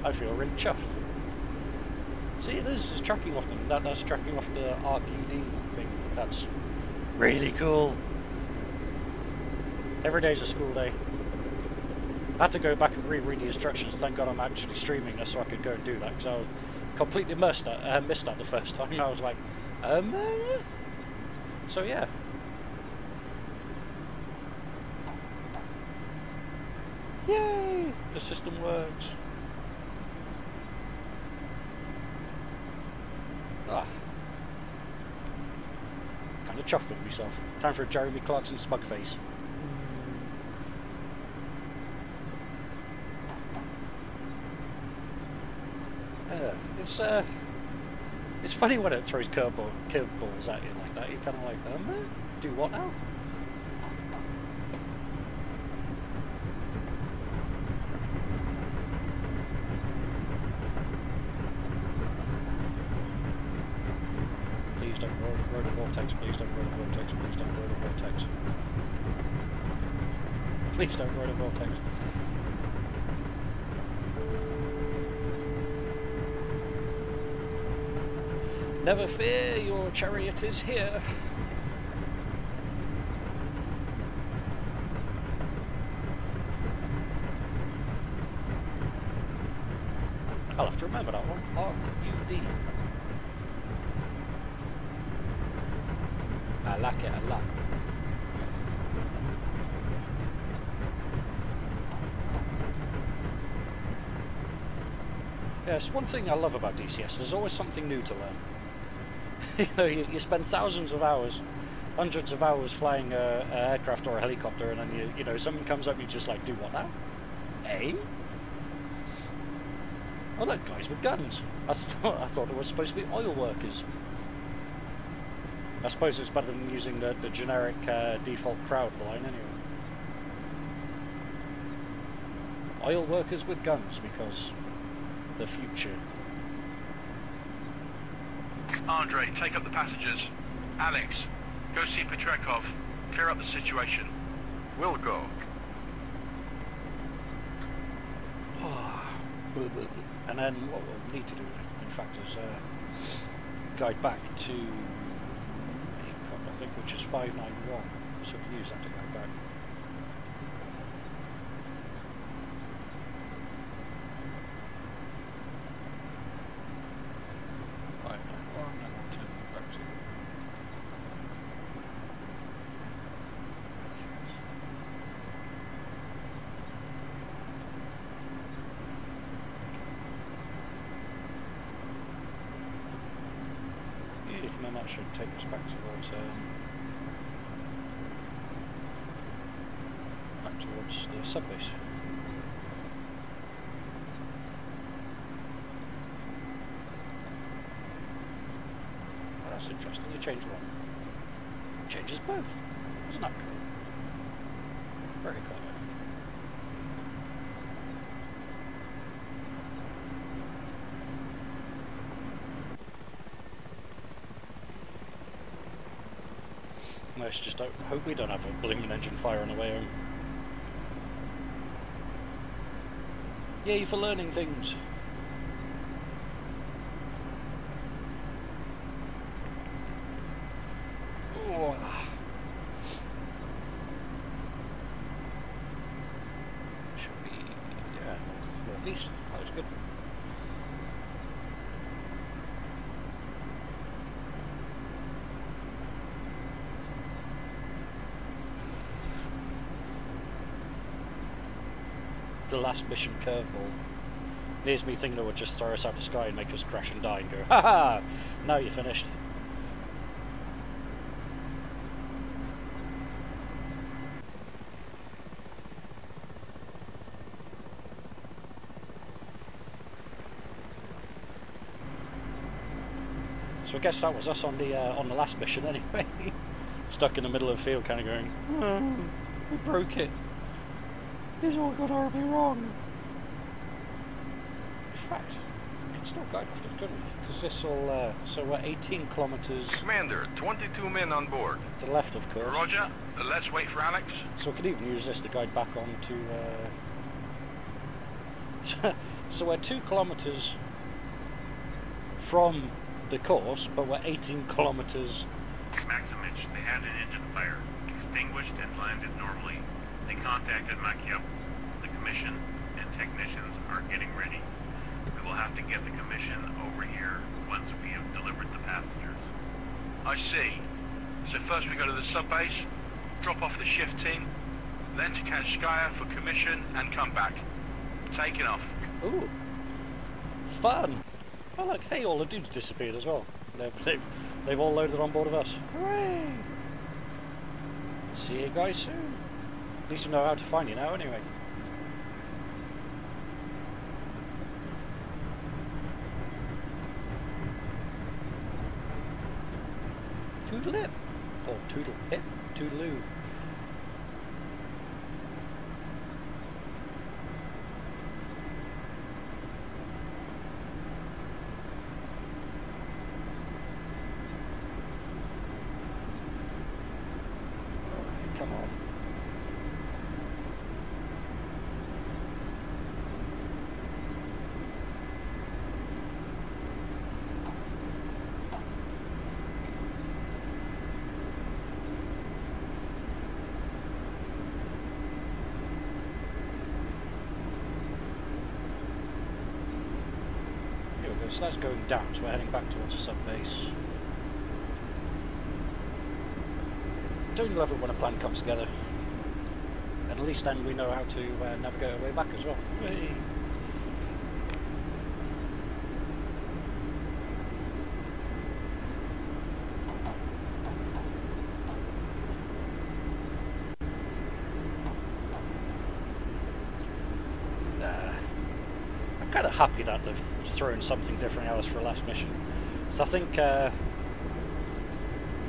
I feel really chuffed. See, it's tracking off them. That's tracking off the RQD thing. That's really cool. Every day's a school day. I had to go back and reread the instructions. Thank God I'm actually streaming this so I could go and do that, because I was completely missed that the first time. I was like, so yeah. Yay! The system works. Kind of chuffed with myself. Time for a Jeremy Clarkson smug face. It's funny when it throws curveballs at you like that. You're kind of like, do what now? Please don't roll the vortex, please don't roll the vortex, please don't roll the vortex. Please don't roll the vortex. Never fear, your chariot is here. I'll have to remember that one. R-U-D. I like it a lot. Yes, one thing I love about DCS, there's always something new to learn. You know, you spend thousands of hours, hundreds of hours flying an aircraft or a helicopter, and then you know, something comes up, you just like, do what now? Eh? Oh look, guys with guns. I thought it was supposed to be oil workers. I suppose it's better than using the generic default crowd line anyway. Oil workers with guns, because the future. Andre, take up the passengers. Alex, go see Petrekov. Clear up the situation. We'll go. And then what we'll need to do, in fact, is guide back to ACOP, I think, which is 591. So we can use that to guide back. And that should take us back towards the sub-base. Oh, that's interesting. They changed one. It changes both. Isn't that cool? Very clever. Let's just hope we don't have a blooming engine fire on the way home. Yay for learning things! Oh. Should be, yeah, northeast. That was good. the last mission curveball. Here's me thinking it would just throw us out the sky and make us crash and die and go, haha, now you're finished. So I guess that was us on the last mission anyway. Stuck in the middle of the field kind of going, oh, we broke it. This all got horribly wrong. In fact, we can still guide off this, couldn't we? Because this will, so we're 18 kilometres... Commander, 22 men on board. To the left, of course. Roger. Let's wait for Alex. So we could even use this to guide back on to... so we're 2 kilometres from the course, but we're 18 kilometres... Maximich, they had an engine fire, extinguished and landed normally. They contacted Makiup. The commission and technicians are getting ready. We will have to get the commission over here once we have delivered the passengers. I see. So first we go to the sub-base, drop off the shift team, then to Kanskaya for commission and come back. Taking off. Ooh, fun! Oh look, hey, all the dudes disappeared as well. They've all loaded on board of us. Hooray! See you guys soon. At least we know how to find you now anyway. Toodle-ip! Or toodle-pip, toodaloo. Come on. Here we go, so that's going down, so we're heading back towards the sub-base. Don't love it when a plan comes together, and at least then we know how to navigate our way back as well. Hey. I'm kind of happy that they've thrown something different at us for last mission. So I think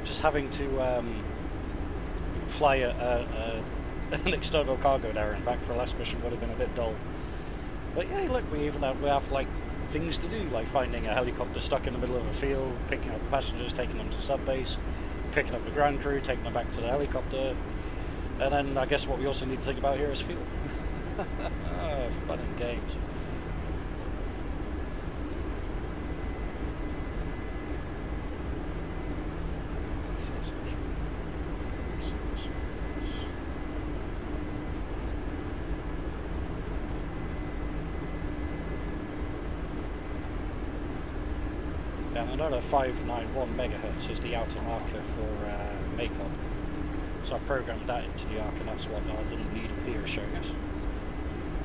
just having to fly an external cargo there and back for a last mission would have been a bit dull. But yeah, look, we have like things to do, like finding a helicopter stuck in the middle of a field, picking up passengers, taking them to sub-base, picking up the ground crew, taking them back to the helicopter, and then I guess what we also need to think about here is fuel. Fun and games. And another 591 megahertz is the outer marker for makeup. So I programmed that into the arc, and that's what our little needle here is showing us.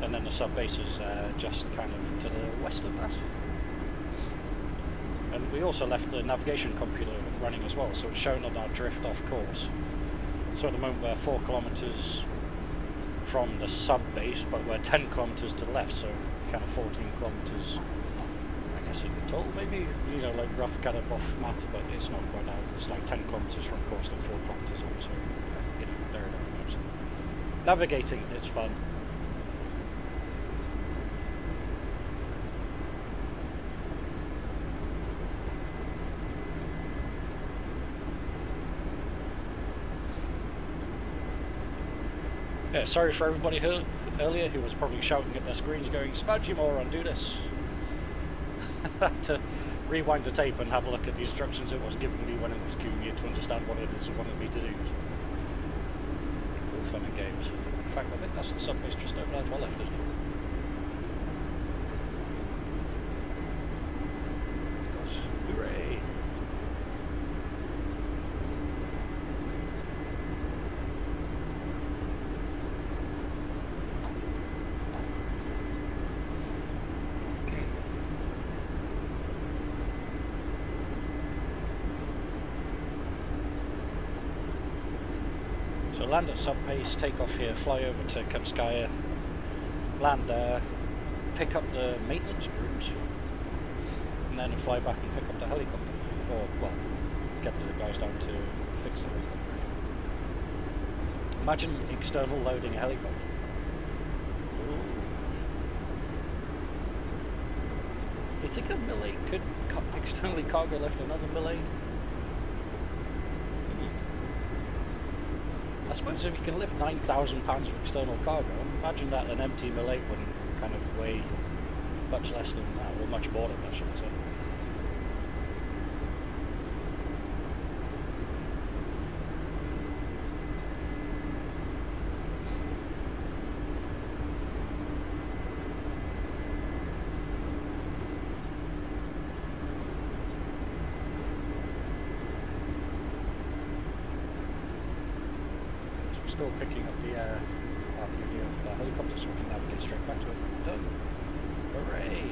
And then the sub-base is just kind of to the west of that. And we also left the navigation computer running as well, so it's showing on our drift off course. So at the moment we're 4 kilometers from the sub-base, but we're 10 kilometers to the left, so kind of 14 kilometers. In total, maybe, you know, like rough kind of off math, but it's not quite out. It's like 10 kilometers from coast and 4 kilometers on, so you know, there it goes. Navigating, it's fun. Yeah, sorry for everybody earlier who was probably shouting at their screens going, "Smudgy moron, do this." To rewind the tape and have a look at the instructions it was giving me when it was giving me to understand what it is it wanted me to do. Cool fun and games. In fact, I think that's the sub-base just over there to our left, isn't it? Because, hooray! So land at sub pace, take off here, fly over to Kanskaya, land there, pick up the maintenance crews, and then fly back and pick up the helicopter. Or, well, get the guys down to fix the helicopter. Imagine external loading a helicopter. Do you think a Mil-8 could externally cargo lift another Mil-8? I suppose if you can lift 9,000 pounds of external cargo, imagine that an empty Mil-8 wouldn't kind of weigh much less than that, or much more than that, should I say. Still picking up the RPD of the helicopter so we can navigate straight back to it. Done. Hooray!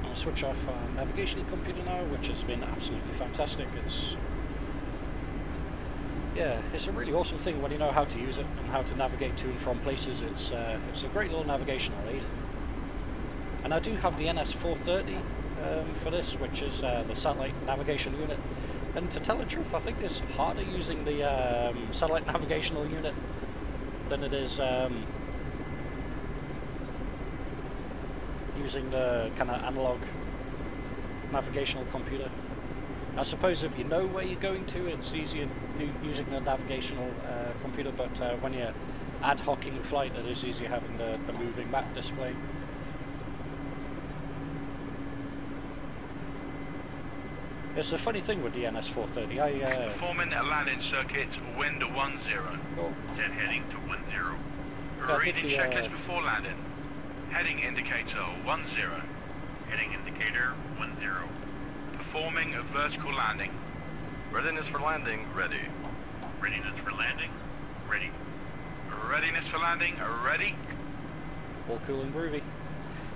I'll switch off our navigation computer now, which has been absolutely fantastic. Yeah, it's a really awesome thing when you know how to use it and how to navigate to and from places. It's a great little navigational aid. And I do have the NS430 for this, which is the satellite navigation unit. And to tell the truth, I think it's harder using the satellite navigational unit than it is using the kind of analog navigational computer. I suppose if you know where you're going to, it's easier using the navigational computer, but when you're ad hocing in flight, it is easier having the moving map display. It's a funny thing with the NS430. Performing a landing circuit, wind 10. Cool. Set heading to 10. Yeah, Reading checklist before landing. Heading indicator 10. Heading indicator 10. Performing a vertical landing. Readiness for landing, ready. Readiness for landing, ready. Readiness for landing, ready. All cool and groovy.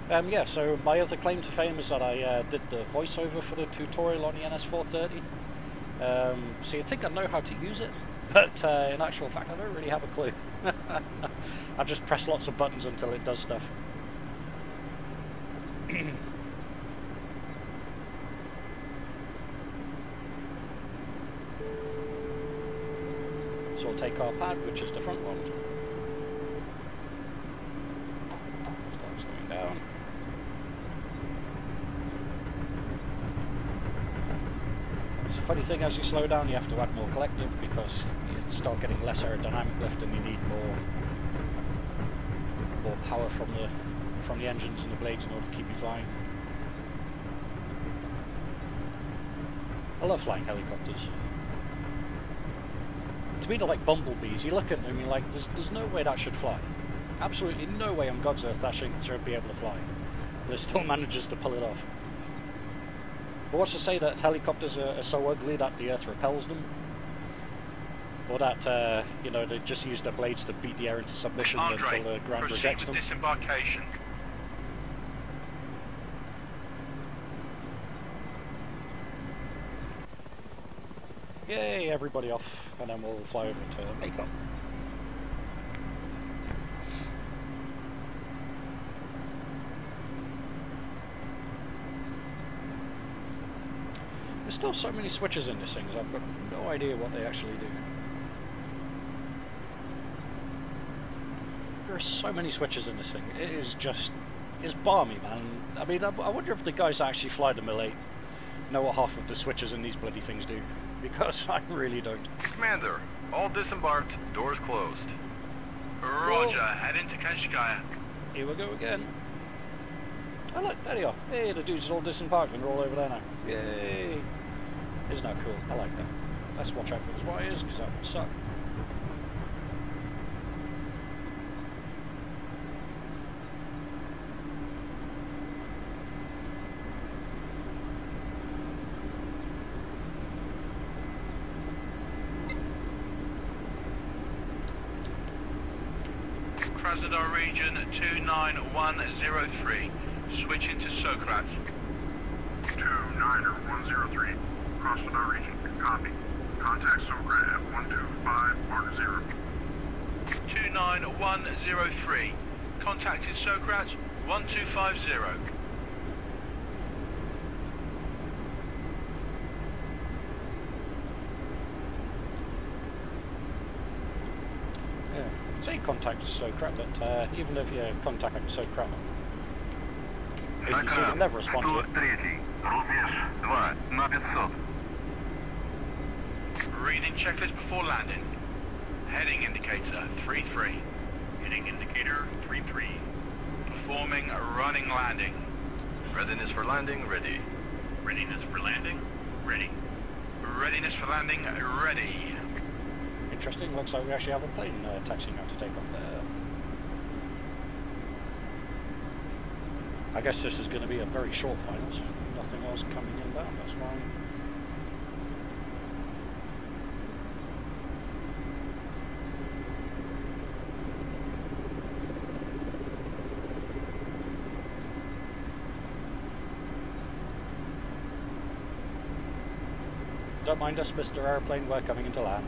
Yeah, so my other claim to fame is that I did the voiceover for the tutorial on the NS430. So you'd think I know how to use it, but in actual fact I don't really have a clue. I just press lots of buttons until it does stuff. So we'll take our pad, which is the front one. Start slowing down. It's a funny thing, as you slow down you have to add more collective because you start getting less aerodynamic lift and you need more power from the engines and the blades in order to keep you flying. I love flying helicopters. To me, they're like bumblebees. You look at them and you're like, there's no way that should fly. Absolutely no way on God's earth that should be able to fly. But it still manages to pull it off. But what's to say that helicopters are so ugly that the earth repels them? Or that, you know, they just use their blades to beat the air into submission until the ground rejects them? Disembarkation. Yay, everybody off, and then we'll fly over to Macon. There's still so many switches in this thing, so I've got no idea what they actually do. There are so many switches in this thing. It is just, it's balmy, man. I mean, I wonder if the guys that actually fly the Mil-8 know what half of the switches in these bloody things do. Because I really don't. Commander, all disembarked, doors closed. Roger, heading to Kanskaya. Here we go again. Oh look, there you are. Hey, the dudes all disembarked and they're all over there now. Yay! Isn't that cool? I like that. Let's watch out for those wires, because that would suck. Krasnodar region 29103. Switch into Sokrat. 29103. Krasnodar region. Copy. Contact Sokrat at 125 mark 0. 29103. Contacted Sokrat 1250. Say contact Sokrat, but even if you contact Sokrat, ATC will never respond to it. Reading checklist before landing. Heading indicator 33. Heading indicator 33. Performing a running landing. Readiness for landing, ready. Readiness for landing, ready. Readiness for landing, ready. Interesting, looks like we actually have a plane taxiing out to take off there. I guess this is going to be a very short finals. Nothing else coming inbound, that's fine. Don't mind us, Mr. Airplane, we're coming into land.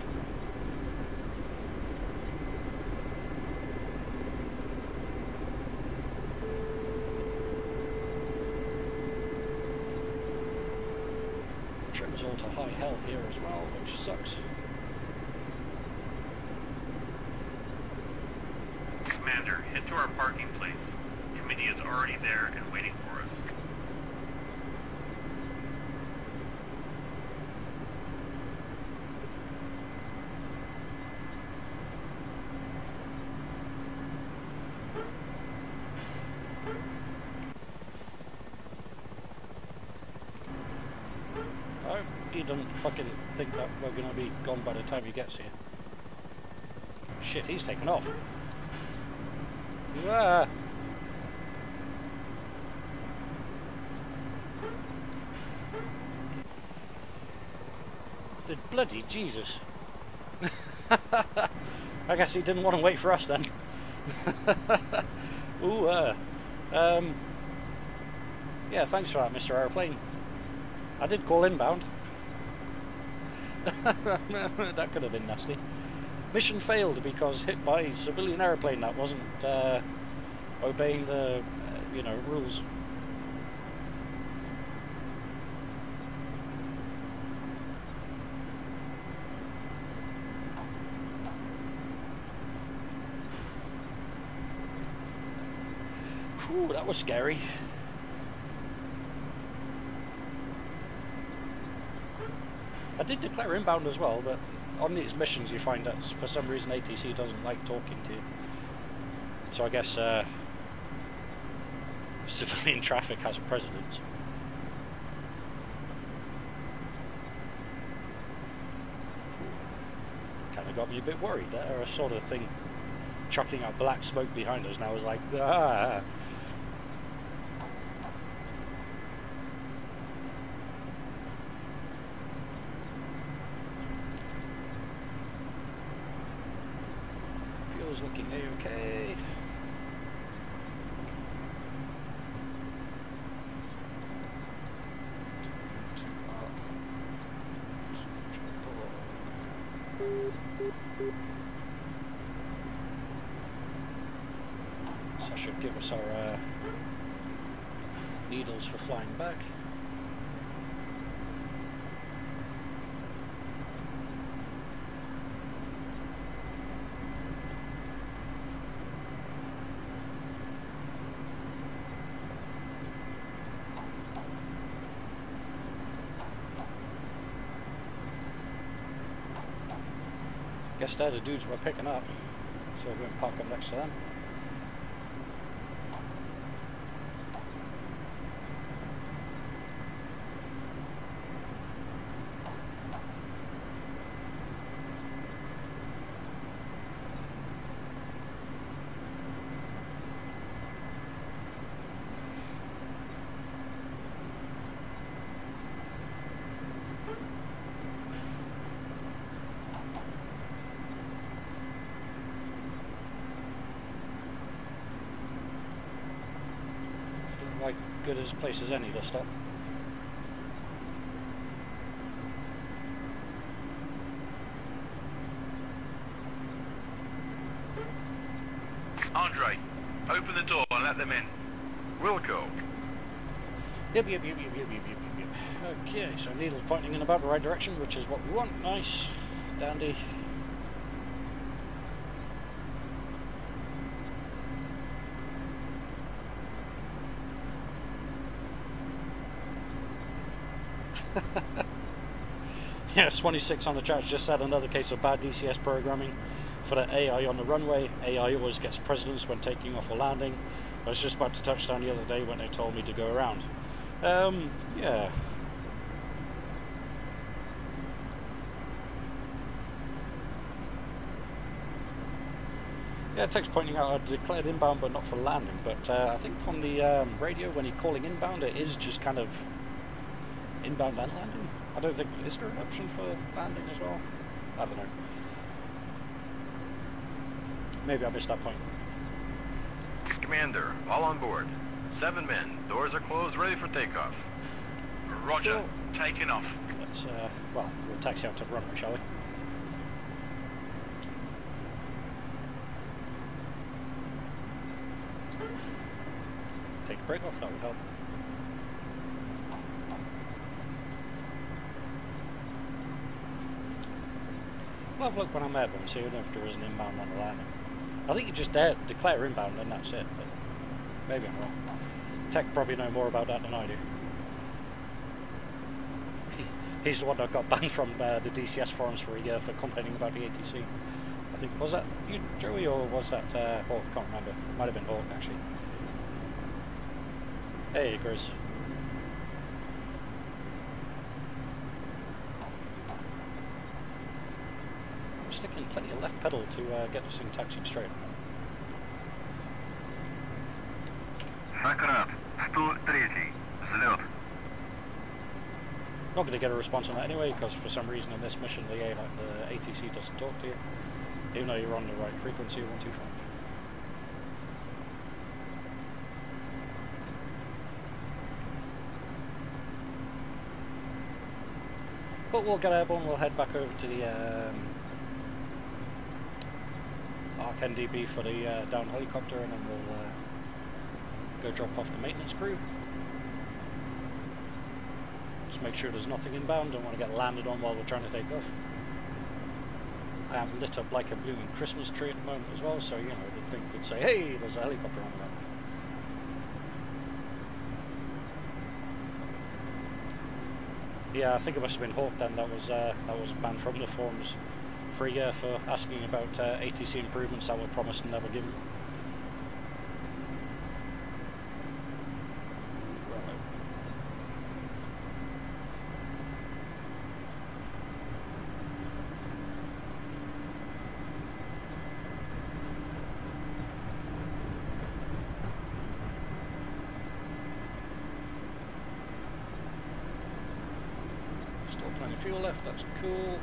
Trim's all to high hell here as well, which sucks. Commander, head to our parking place. Committee is already there and waiting for us. He doesn't fucking think that we're going to be gone by the time he gets here. Shit, he's taken off. Ah. The bloody Jesus. I guess he didn't want to wait for us then. Ooh, yeah, thanks for that, Mr. Airplane. I did call inbound. That could have been nasty. Mission failed because hit by civilian airplane that wasn't obeying the rules. Whew, that was scary. I did declare inbound as well, but on these missions you find that for some reason ATC doesn't like talking to you. So I guess civilian traffic has precedence. Kind of got me a bit worried there, a sort of thing chucking out black smoke behind us, and I was like, ah. Looking A-okay. So that should give us our needles for flying back. Guess they're the dudes we're picking up, so we're going to park up next to them. good as a place as any to stop. Andre, open the door and let them in. Wilco. Yep. Okay, so needle's pointing in about the right direction, which is what we want. Nice. Dandy. Yes, 26 on the chat just said another case of bad DCS programming for the AI on the runway. AI always gets precedence when taking off or landing. I was just about to touch down the other day when they told me to go around. Yeah. Yeah, text pointing out I declared inbound but not for landing, but I think on the radio when you're calling inbound it is just kind of inbound and landing. I don't think, is there an option for landing as well? I don't know. Maybe I missed that point. Commander, all on board. 7 men. Doors are closed, ready for takeoff. Roger, Cool. taking off. Let's, well, we'll taxi out to the runway, shall we? Take a break off, that would help. I'll have a look when I'm airborne, see if there is an inbound on the landing. I think you just declare inbound and that's it, but maybe I'm wrong. Tech probably know more about that than I do. He's the one that got banned from the DCS forums for a year for complaining about the ATC. I think, was that you, Joey, or was that Hawk? I can't remember. Might have been Hawk, actually. Hey, Grizz. I'm sticking plenty of left pedal to get this thing taxiing straight. Сократ, 103, взлет. Not going to get a response on that anyway, because for some reason in this mission the ATC doesn't talk to you, even though you're on the right frequency, 125. But we'll get airborne, we'll head back over to the ARC NDB for the down helicopter, and then we'll go drop off the maintenance crew. Just make sure there's nothing inbound, don't want to get landed on while we're trying to take off. I am lit up like a blooming Christmas tree at the moment as well, so you know, the thing did say, hey, there's a helicopter on the runway. Yeah, I think it must have been Hawk then that was banned from the forums for a year for asking about ATC improvements that were promised and never given. Still plenty of fuel left, that's cool.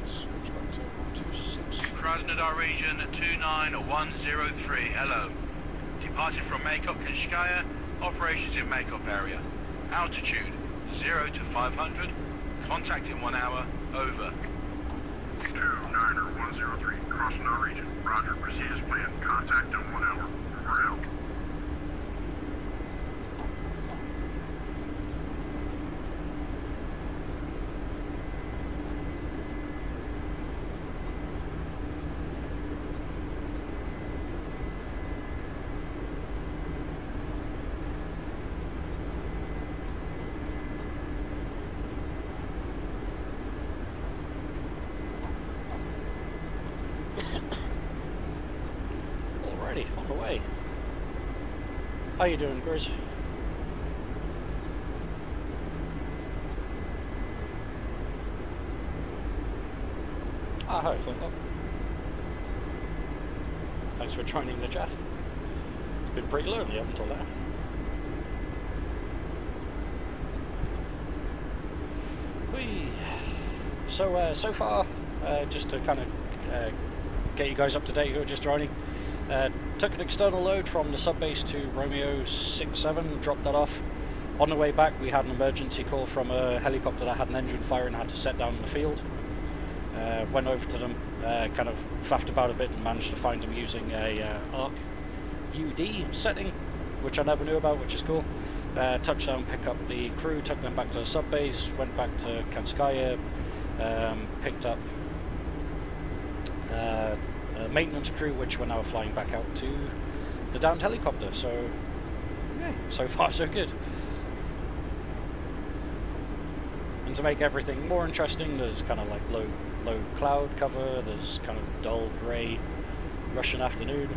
Switch back to 126. Krasnodar region 29103, hello. Departed from Makop Kanskaya, operations in Makop area. Altitude 0 to 500, contact in 1 hour, over. 29103, Krasnodar region. Roger, proceed as planned. Contact in 1 hour. Over out. Alrighty, on the way. How you doing, Grizz? Ah, hi, Flintlock. thanks for joining the chat. It's been pretty lonely up until now. Whee. So far, just to kind of get you guys up to date who are just joining, took an external load from the subbase to Romeo 67, dropped that off. On the way back we had an emergency call from a helicopter that had an engine fire and had to set down in the field. Went over to them, kind of faffed about a bit and managed to find them using a ARC UD setting, which I never knew about, which is cool. Touchdown, pick up the crew, took them back to the subbase, went back to Kanskaya, picked up a maintenance crew, which we're now flying back out to the downed helicopter. So yeah, so far so good. And to make everything more interesting, there's kind of like low cloud cover, there's kind of dull grey Russian afternoon,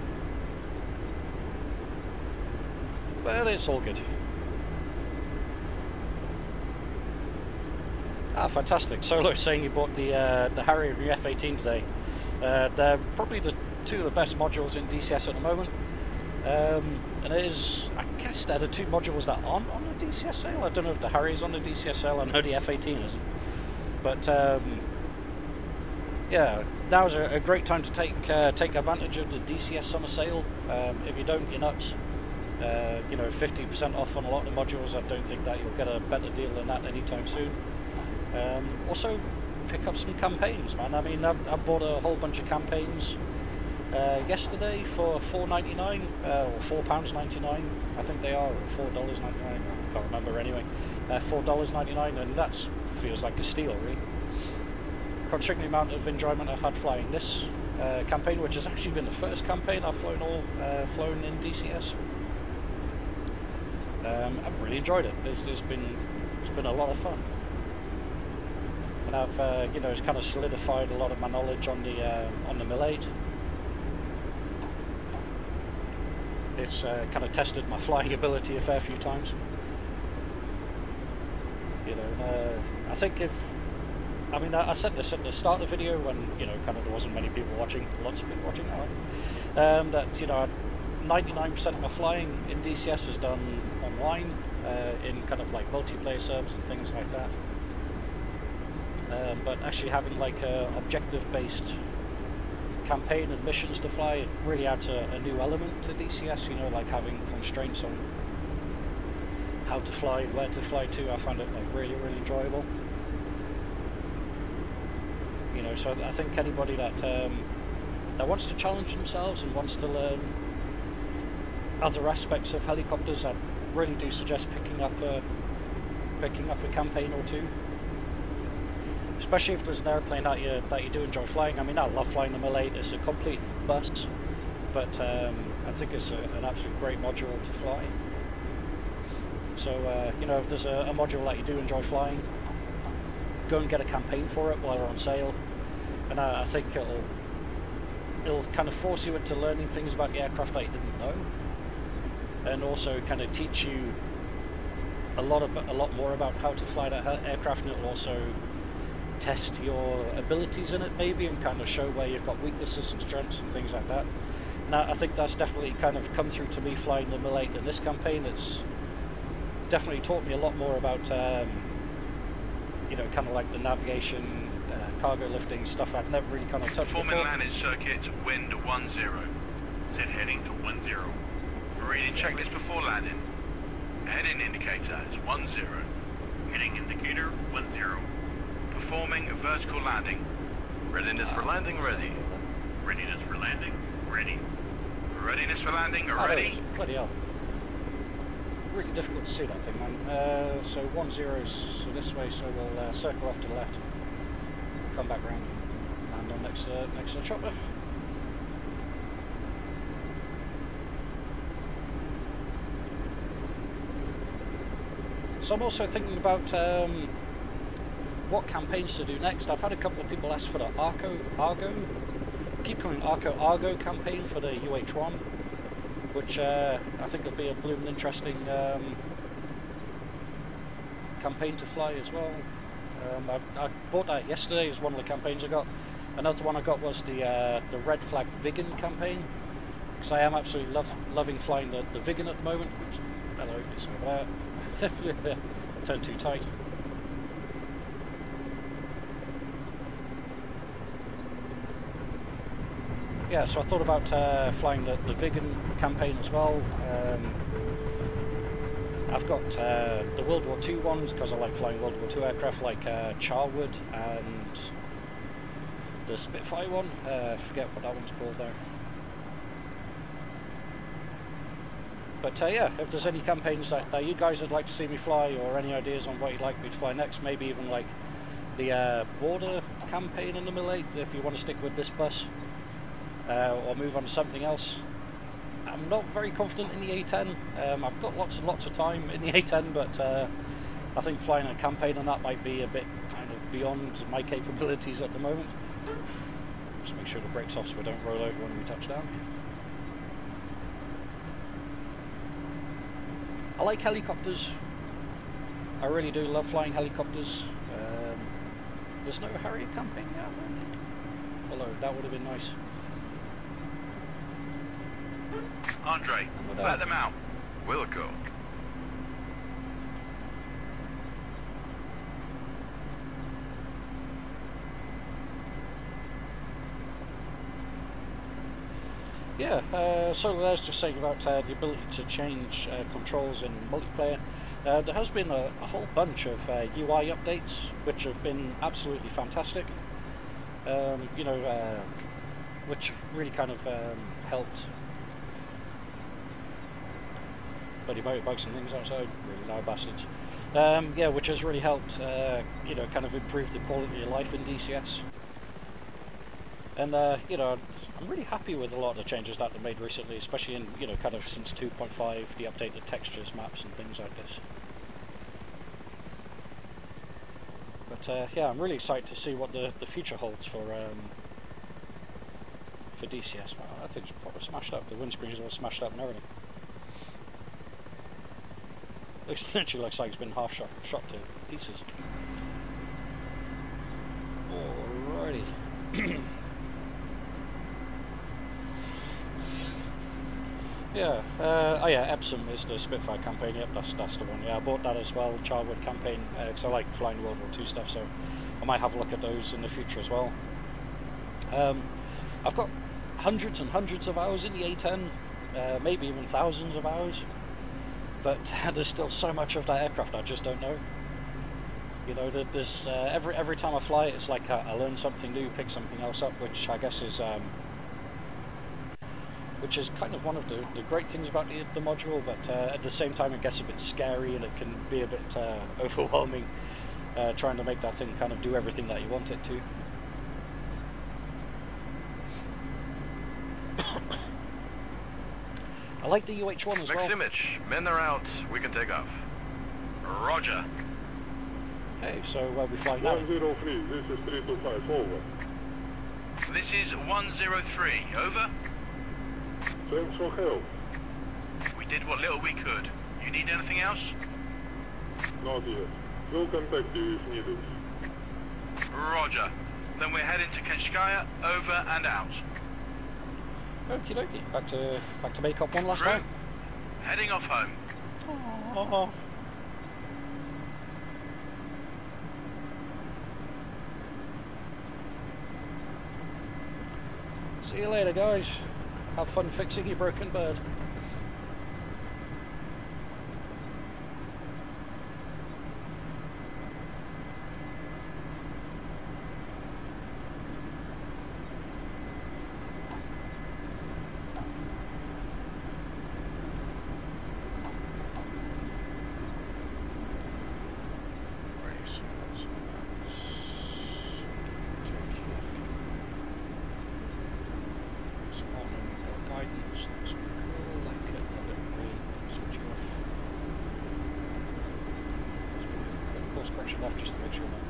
but it's all good. Ah, fantastic. Solo saying you bought the Harrier and the F-18 today. They're probably the two of the best modules in DCS at the moment. And it is, I guess they're the two modules that aren't on the DCS sale. I don't know if the Harrier's on the DCS sale, I know the F-18 isn't. But yeah, now's a great time to take advantage of the DCS summer sale. If you don't, you're nuts. You know, 50% off on a lot of the modules. I don't think that you'll get a better deal than that anytime soon. Also, pick up some campaigns, man. I mean, I bought a whole bunch of campaigns yesterday for $4.99 or £4.99, I think they are, or $4.99. I can't remember anyway. $4.99, and that feels like a steal, really. Considering the amount of enjoyment I've had flying this campaign, which has actually been the first campaign I've flown in DCS. I've really enjoyed it. It's been a lot of fun. And I've, you know, it's kind of solidified a lot of my knowledge on the Mil-8. It's kind of tested my flying ability a fair few times. You know, I think I said this at the start of the video when, you know, kind of there wasn't many people watching, lots of people watching now, that, you know, 99% of my flying in DCS is done online, in kind of like multiplayer servers and things like that. But actually having like a objective-based campaign and missions to fly, it really adds a new element to DCS, you know, like having constraints on how to fly and where to fly to. I found it like really enjoyable. You know, so I think anybody that wants to challenge themselves and wants to learn other aspects of helicopters, I really do suggest picking up a campaign or two. Especially if there's an airplane that you do enjoy flying. I mean, I love flying the Mil-8. It's a complete bust, but I think it's an absolute great module to fly. So you know, if there's a module that you do enjoy flying, go and get a campaign for it while they're on sale. And I think it'll kind of force you into learning things about the aircraft that you didn't know, and also kind of teach you a lot more about how to fly that aircraft, and it'll also test your abilities in it maybe, and kind of show where you've got weaknesses and strengths and things like that. Now I think that's definitely kind of come through to me flying the Mil-8 in this campaign. It's definitely taught me a lot more about you know, kind of like the navigation, cargo lifting stuff I'd never really kind of touched before. Forming landing circuit, wind 10. Set heading to 10. Reading checklist before landing. Heading indicator is 10. Heading indicator 10. Performing a vertical landing. Readiness for landing ready. Readiness for landing ready. Readiness for landing ready. Bloody hell. Really difficult to see that thing, man. So 10 is so this way, so we'll circle off to the left, come back round and land on next to the chopper. So I'm also thinking about what campaigns to do next. I've had a couple of people ask for the Argo, keep coming Argo campaign for the UH-1, which I think will be a blooming interesting campaign to fly as well. I bought that yesterday as one of the campaigns I got. Another one I got was the Red Flag Vigan campaign, because I am absolutely loving flying the Viggen at the moment. Oops, hello, it's over there. Turned too tight. Yeah, so I thought about flying the Viggen campaign as well. I've got the World War II ones because I like flying World War II aircraft, like Charwood and the Spitfire one. Forget what that one's called there. But yeah, if there's any campaigns that you guys would like to see me fly, or any ideas on what you'd like me to fly next, maybe even like the border campaign in the Mil-8, if you want to stick with this bus, or move on to something else. I'm not very confident in the A10. I've got lots and lots of time in the A10, but I think flying a campaign on that might be a bit kind of beyond my capabilities at the moment. Just make sure the brakes off so we don't roll over when we touch down. I like helicopters. I really do love flying helicopters. There's no Harrier campaign yet, I don't think. Although that would have been nice. Andre, let them out. Wilco. Yeah, so there's just saying about the ability to change controls in multiplayer. There has been a whole bunch of UI updates which have been absolutely fantastic. You know, which really kind of helped. Bloody motorbikes and things outside, really loud bastards. Yeah, which has really helped, you know, kind of improve the quality of life in DCS. And, you know, I'm really happy with a lot of the changes that they've made recently, especially in, you know, kind of since 2.5, the updated textures, maps and things like this. But, yeah, I'm really excited to see what the future holds for DCS. Wow, that thing's probably smashed up, the windscreen is all smashed up and everything. Literally looks like it's been half shot to pieces. Alrighty. Yeah, oh yeah, Epsom is the Spitfire campaign. Yep, that's the one. Yeah, I bought that as well, Charwood campaign, because I like flying World War II stuff, so I might have a look at those in the future as well. I've got hundreds and hundreds of hours in the A10, maybe even thousands of hours. But there's still so much of that aircraft I just don't know. You know, there's every time I fly it, it's like I learn something new, pick something else up, which I guess is kind of one of the great things about the module. But at the same time, it gets a bit scary and it can be a bit overwhelming, trying to make that thing kind of do everything that you want it to. I like the UH-1 as well. Next image. Men are out. We can take off. Roger. Okay, so where are we flying now? 103, this is 325, over. This is 103, over. Thanks for help. We did what little we could. You need anything else? Not yet. We'll contact you if needed. Roger. Then we're heading to Kanskaya, over and out. Okie dokie, back to Makeup one last time. Heading off home. Aww. See you later, guys. Have fun fixing your broken bird. Left just to make sure that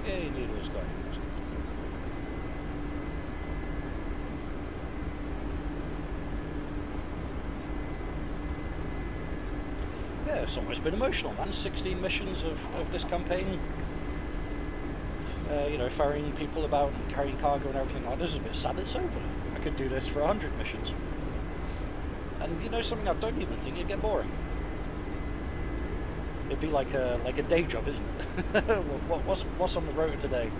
Yay, needles going. Yeah, it's almost been emotional, man. 16 missions of this campaign. you know, ferrying people about and carrying cargo and everything like this is a bit sad it's over. I could do this for 100 missions. And you know something, I don't even think it'd get boring. It'd be like a day job, isn't it? what's on the road today?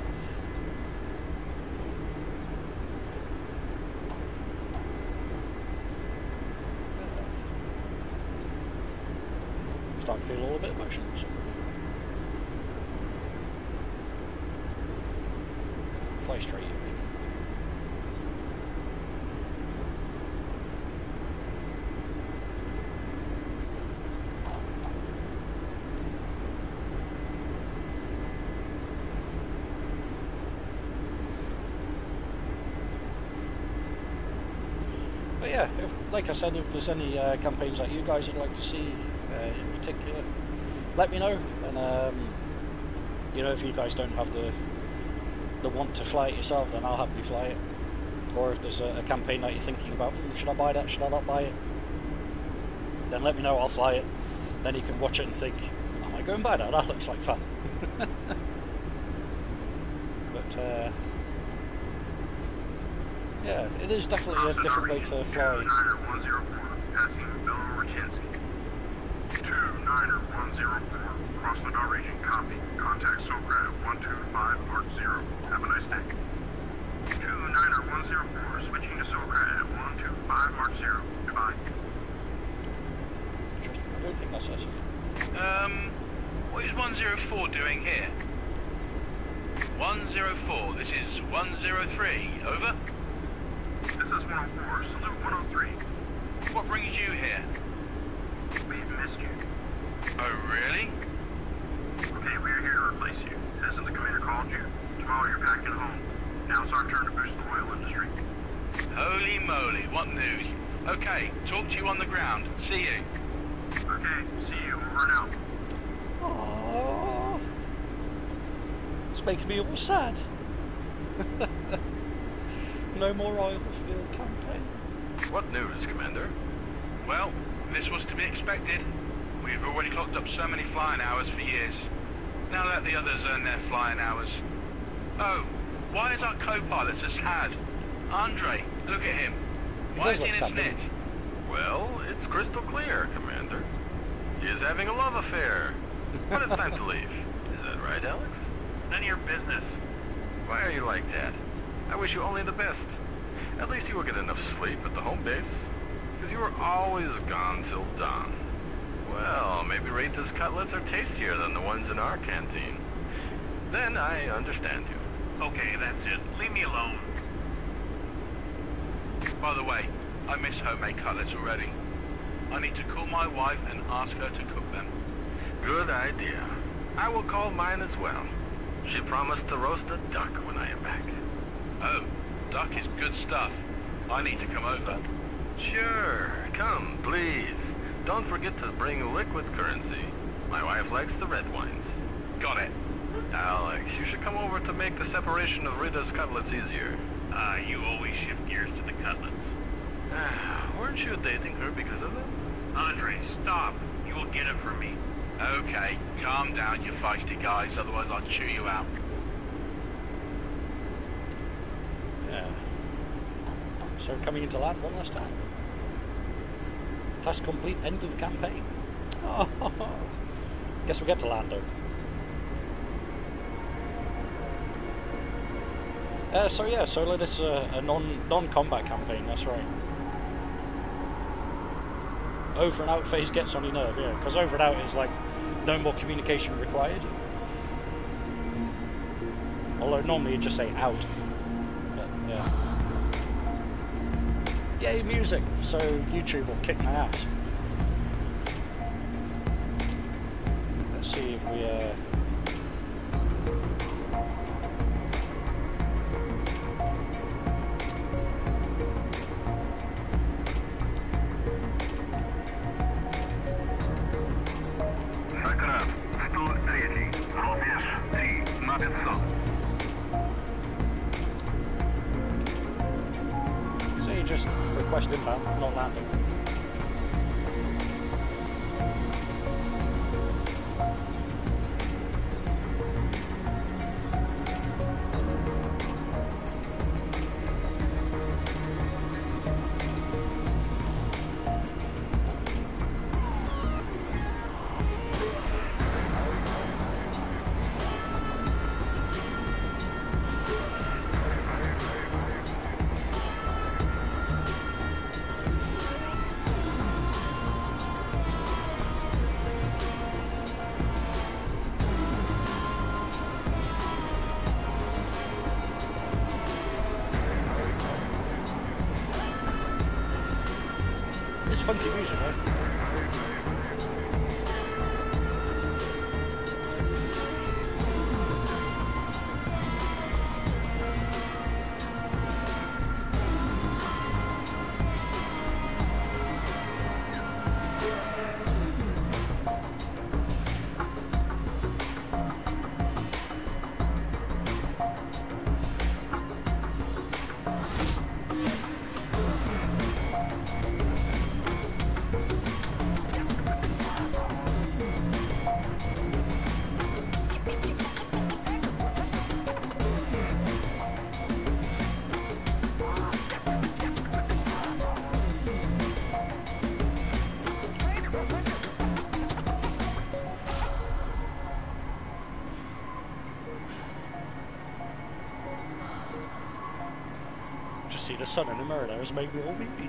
Starting to feel all a bit emotions. Fly straight, you pig. But yeah, like I said, if there's any campaigns that you guys would like to see in particular, let me know. And you know, if you guys don't have the want to fly it yourself, then I'll happily fly it. Or if there's a campaign that you're thinking about, should I buy that, should I not buy it, then let me know, I'll fly it. Then you can watch it and think, I might go and buy that, that looks like fun. But yeah, it is definitely a different way to fly. 104, passing Belmore Chansey. 29104, Crossmodal region, copy. Contact SOCRA at 125 Mark 0. Have a nice day. 29104, switching to SOCRA at 125 Mark 0. Goodbye. Interesting, I don't think that's us, is it? What is 104 doing here? 104, this is 103, over. This is 104, salute 103. What brings you here? We've missed you. Oh, really? Okay, we are here to replace you. Hasn't the commander called you? Tomorrow you're packing home. Now it's our turn to boost the oil industry. Holy moly, what news? Okay, talk to you on the ground. See you. Okay, see you. Over and out. Aww. It's making me all sad. No more Oilfield campaign. What news, Commander? Well, this was to be expected. We've already clocked up so many flying hours for years. Now let the others earn their flying hours. Oh, why is our co-pilot so sad? Andre, look at him. Why is he in his knit? Well, it's crystal clear, Commander. He is having a love affair. But it's time to leave. Is that right, Alex? None of your business. Why are you like that? I wish you only the best. At least you will get enough sleep at the home base. Because you were always gone till dawn. Well, maybe Rita's cutlets are tastier than the ones in our canteen. Then I understand you. Okay, that's it. Leave me alone. By the way, I miss homemade cutlets already. I need to call my wife and ask her to cook them. Good idea. I will call mine as well. She promised to roast a duck when I am back. Oh, duck is good stuff. I need to come over. Sure, come, please. Don't forget to bring liquid currency. My wife likes the red wines. Got it. Alex, you should come over to make the separation of Rita's cutlets easier. You always shift gears to the cutlets. Weren't you dating her because of it? Andre, stop. You will get it from me. Okay, calm down, you feisty guys, otherwise I'll chew you out. Yeah. So coming into land one last time. Task complete, end of campaign. Oh, guess we get to land though. So yeah, so this is a non-combat campaign, that's right. Over and out phase gets on your nerve, yeah, because over and out is like no more communication required. Although normally you just say out. But yeah. Yay, music! So YouTube will kick my ass. Let's see if we just request inbound, not landing. It's funky music, right? See the sun in the mirror there has made me all weepy.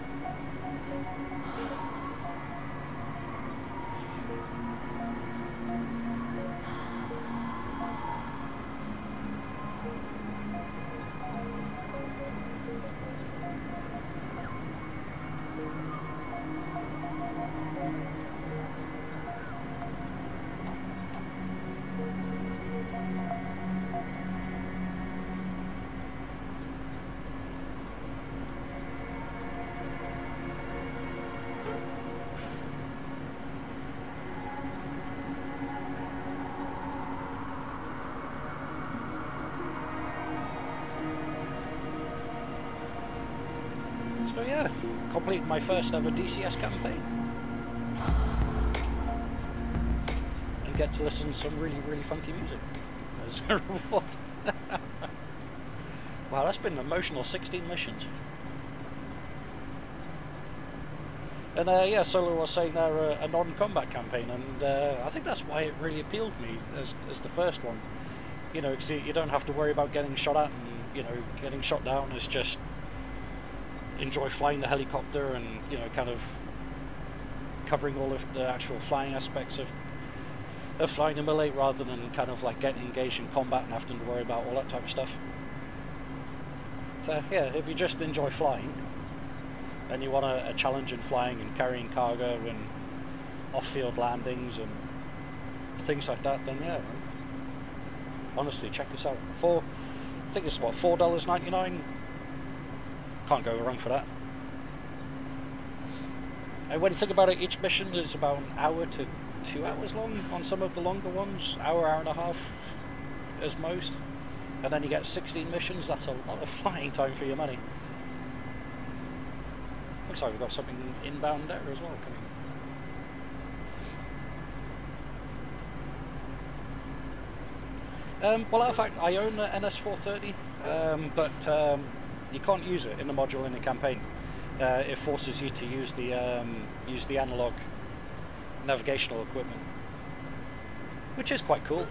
So yeah, completed my first ever DCS campaign. And get to listen to some really, really funky music as a reward. Wow, that's been an emotional 16 missions. And yeah, Solo was saying they're a non-combat campaign, and I think that's why it really appealed to me as the first one. You know, because you don't have to worry about getting shot at and, you know, getting shot down. It's just enjoy flying the helicopter and, you know, kind of covering all of the actual flying aspects of flying a Mil-8 rather than kind of like getting engaged in combat and having to worry about all that type of stuff. So yeah, if you just enjoy flying and you want a challenge in flying and carrying cargo and off-field landings and things like that, then yeah, honestly, check this out. I think it's what, $4.99. Can't go wrong for that. And when you think about it, each mission is about an hour to 2 hours long on some of the longer ones, hour and a half as most. And then you get 16 missions. That's a lot of flying time for your money. Looks like we've got something inbound there as well coming. Well, in fact, I own the NS430, but you can't use it in the module in the campaign. It forces you to use the analog navigational equipment, which is quite cool.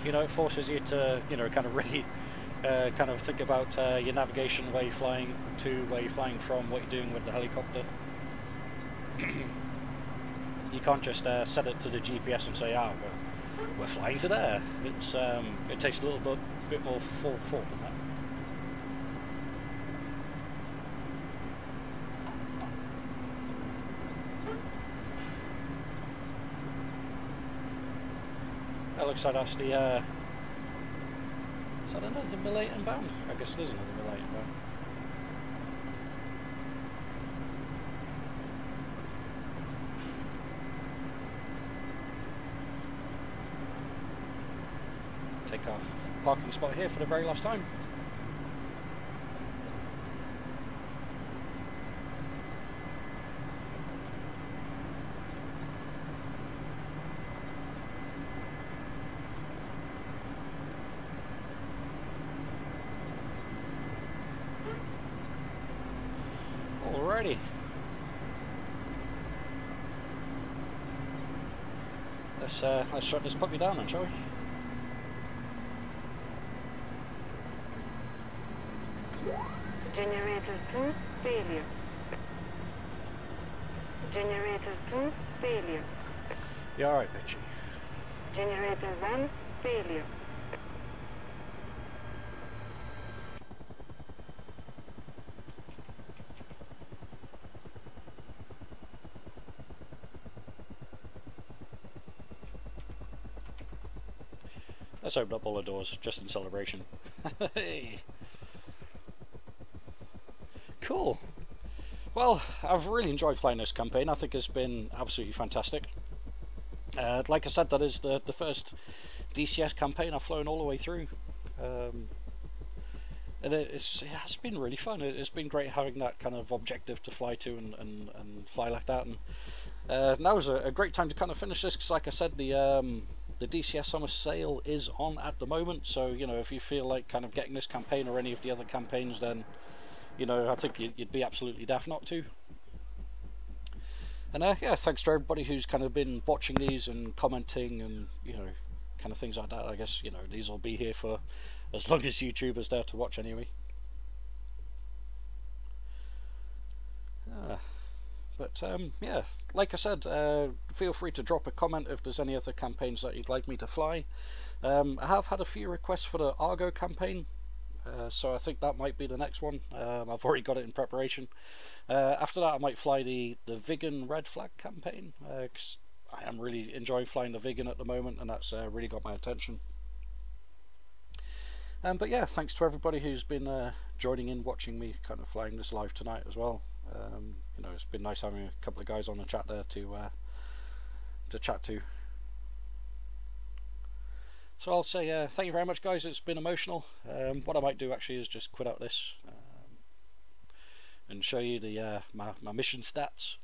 You know, it forces you to, you know, kind of really kind of think about your navigation, where you're flying to, where you're flying from, what you're doing with the helicopter. You can't just set it to the GPS and say, ah, we're flying to there. It's it takes a little bit more thought than that. That looks like that's the is that another Mil-8 inbound? I guess it is another Mil-8 inbound. Take our parking spot here for the very last time. Alrighty. Let's shut this puppy down then, shall we? Generator 2, failure. Generator 2, failure. You alright, bitchy? Generator 1, failure. Let's open up all the doors just in celebration. Hey. Cool. Well, I've really enjoyed flying this campaign. I think it's been absolutely fantastic. Like I said, that is the first DCS campaign I've flown all the way through. And it has been really fun. It's been great having that kind of objective to fly to and fly like that. And now is a great time to kind of finish this, because like I said, the DCS summer sale is on at the moment. So, you know, if you feel like kind of getting this campaign or any of the other campaigns, then, you know, I think you'd be absolutely daft not to. And yeah, thanks to everybody who's kind of been watching these and commenting and, you know, kind of things like that. I guess, you know, these will be here for as long as YouTube is there to watch anyway. But yeah, like I said, feel free to drop a comment if there's any other campaigns that you'd like me to fly. I have had a few requests for the Argo campaign, so I think that might be the next one. I've already got it in preparation. After that I might fly the Vigan Red Flag campaign, because I am really enjoying flying the Vigan at the moment, and that's really got my attention. But yeah, thanks to everybody who's been joining in, watching me kind of flying this live tonight as well. You know, it's been nice having a couple of guys on the chat there to chat to. So I'll say thank you very much, guys. It's been emotional. What I might do actually is just quit out this and show you the my mission stats,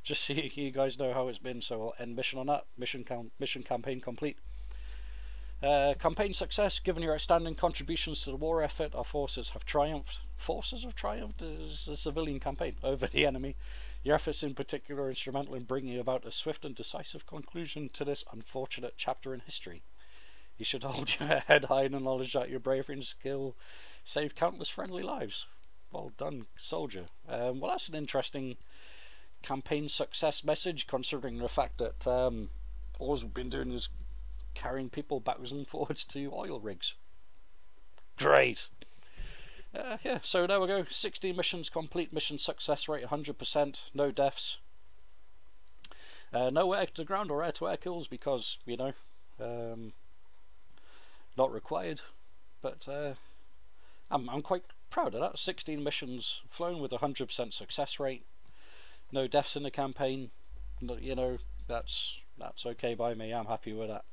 just so you guys know how it's been. So I'll end mission on that. Mission campaign complete. Campaign success. Given your outstanding contributions to the war effort, our forces have triumphed. Forces have triumphed is a civilian campaign over the enemy. Your efforts in particular are instrumental in bringing about a swift and decisive conclusion to this unfortunate chapter in history. You should hold your head high in the knowledge that your bravery and skill saved countless friendly lives. Well done, soldier. Well, that's an interesting campaign success message, considering the fact that all we've been doing is carrying people backwards and forwards to oil rigs. Great. Yeah, so there we go. 16 missions complete. Mission success rate 100%. No deaths. No air to ground or air to air kills because, you know, not required. But I'm quite proud of that. 16 missions flown with 100% success rate. No deaths in the campaign. You know, that's okay by me. I'm happy with that.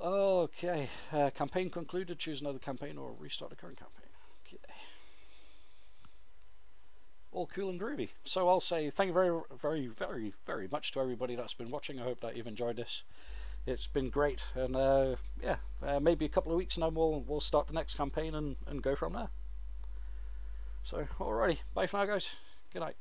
Okay, campaign concluded. Choose another campaign or restart the current campaign. Okay. All cool and groovy. So I'll say thank you very, very, very, very much to everybody that's been watching. I hope that you've enjoyed this. It's been great, and yeah, maybe a couple of weeks and then we'll start the next campaign and go from there. So alrighty, bye for now, guys. Good night.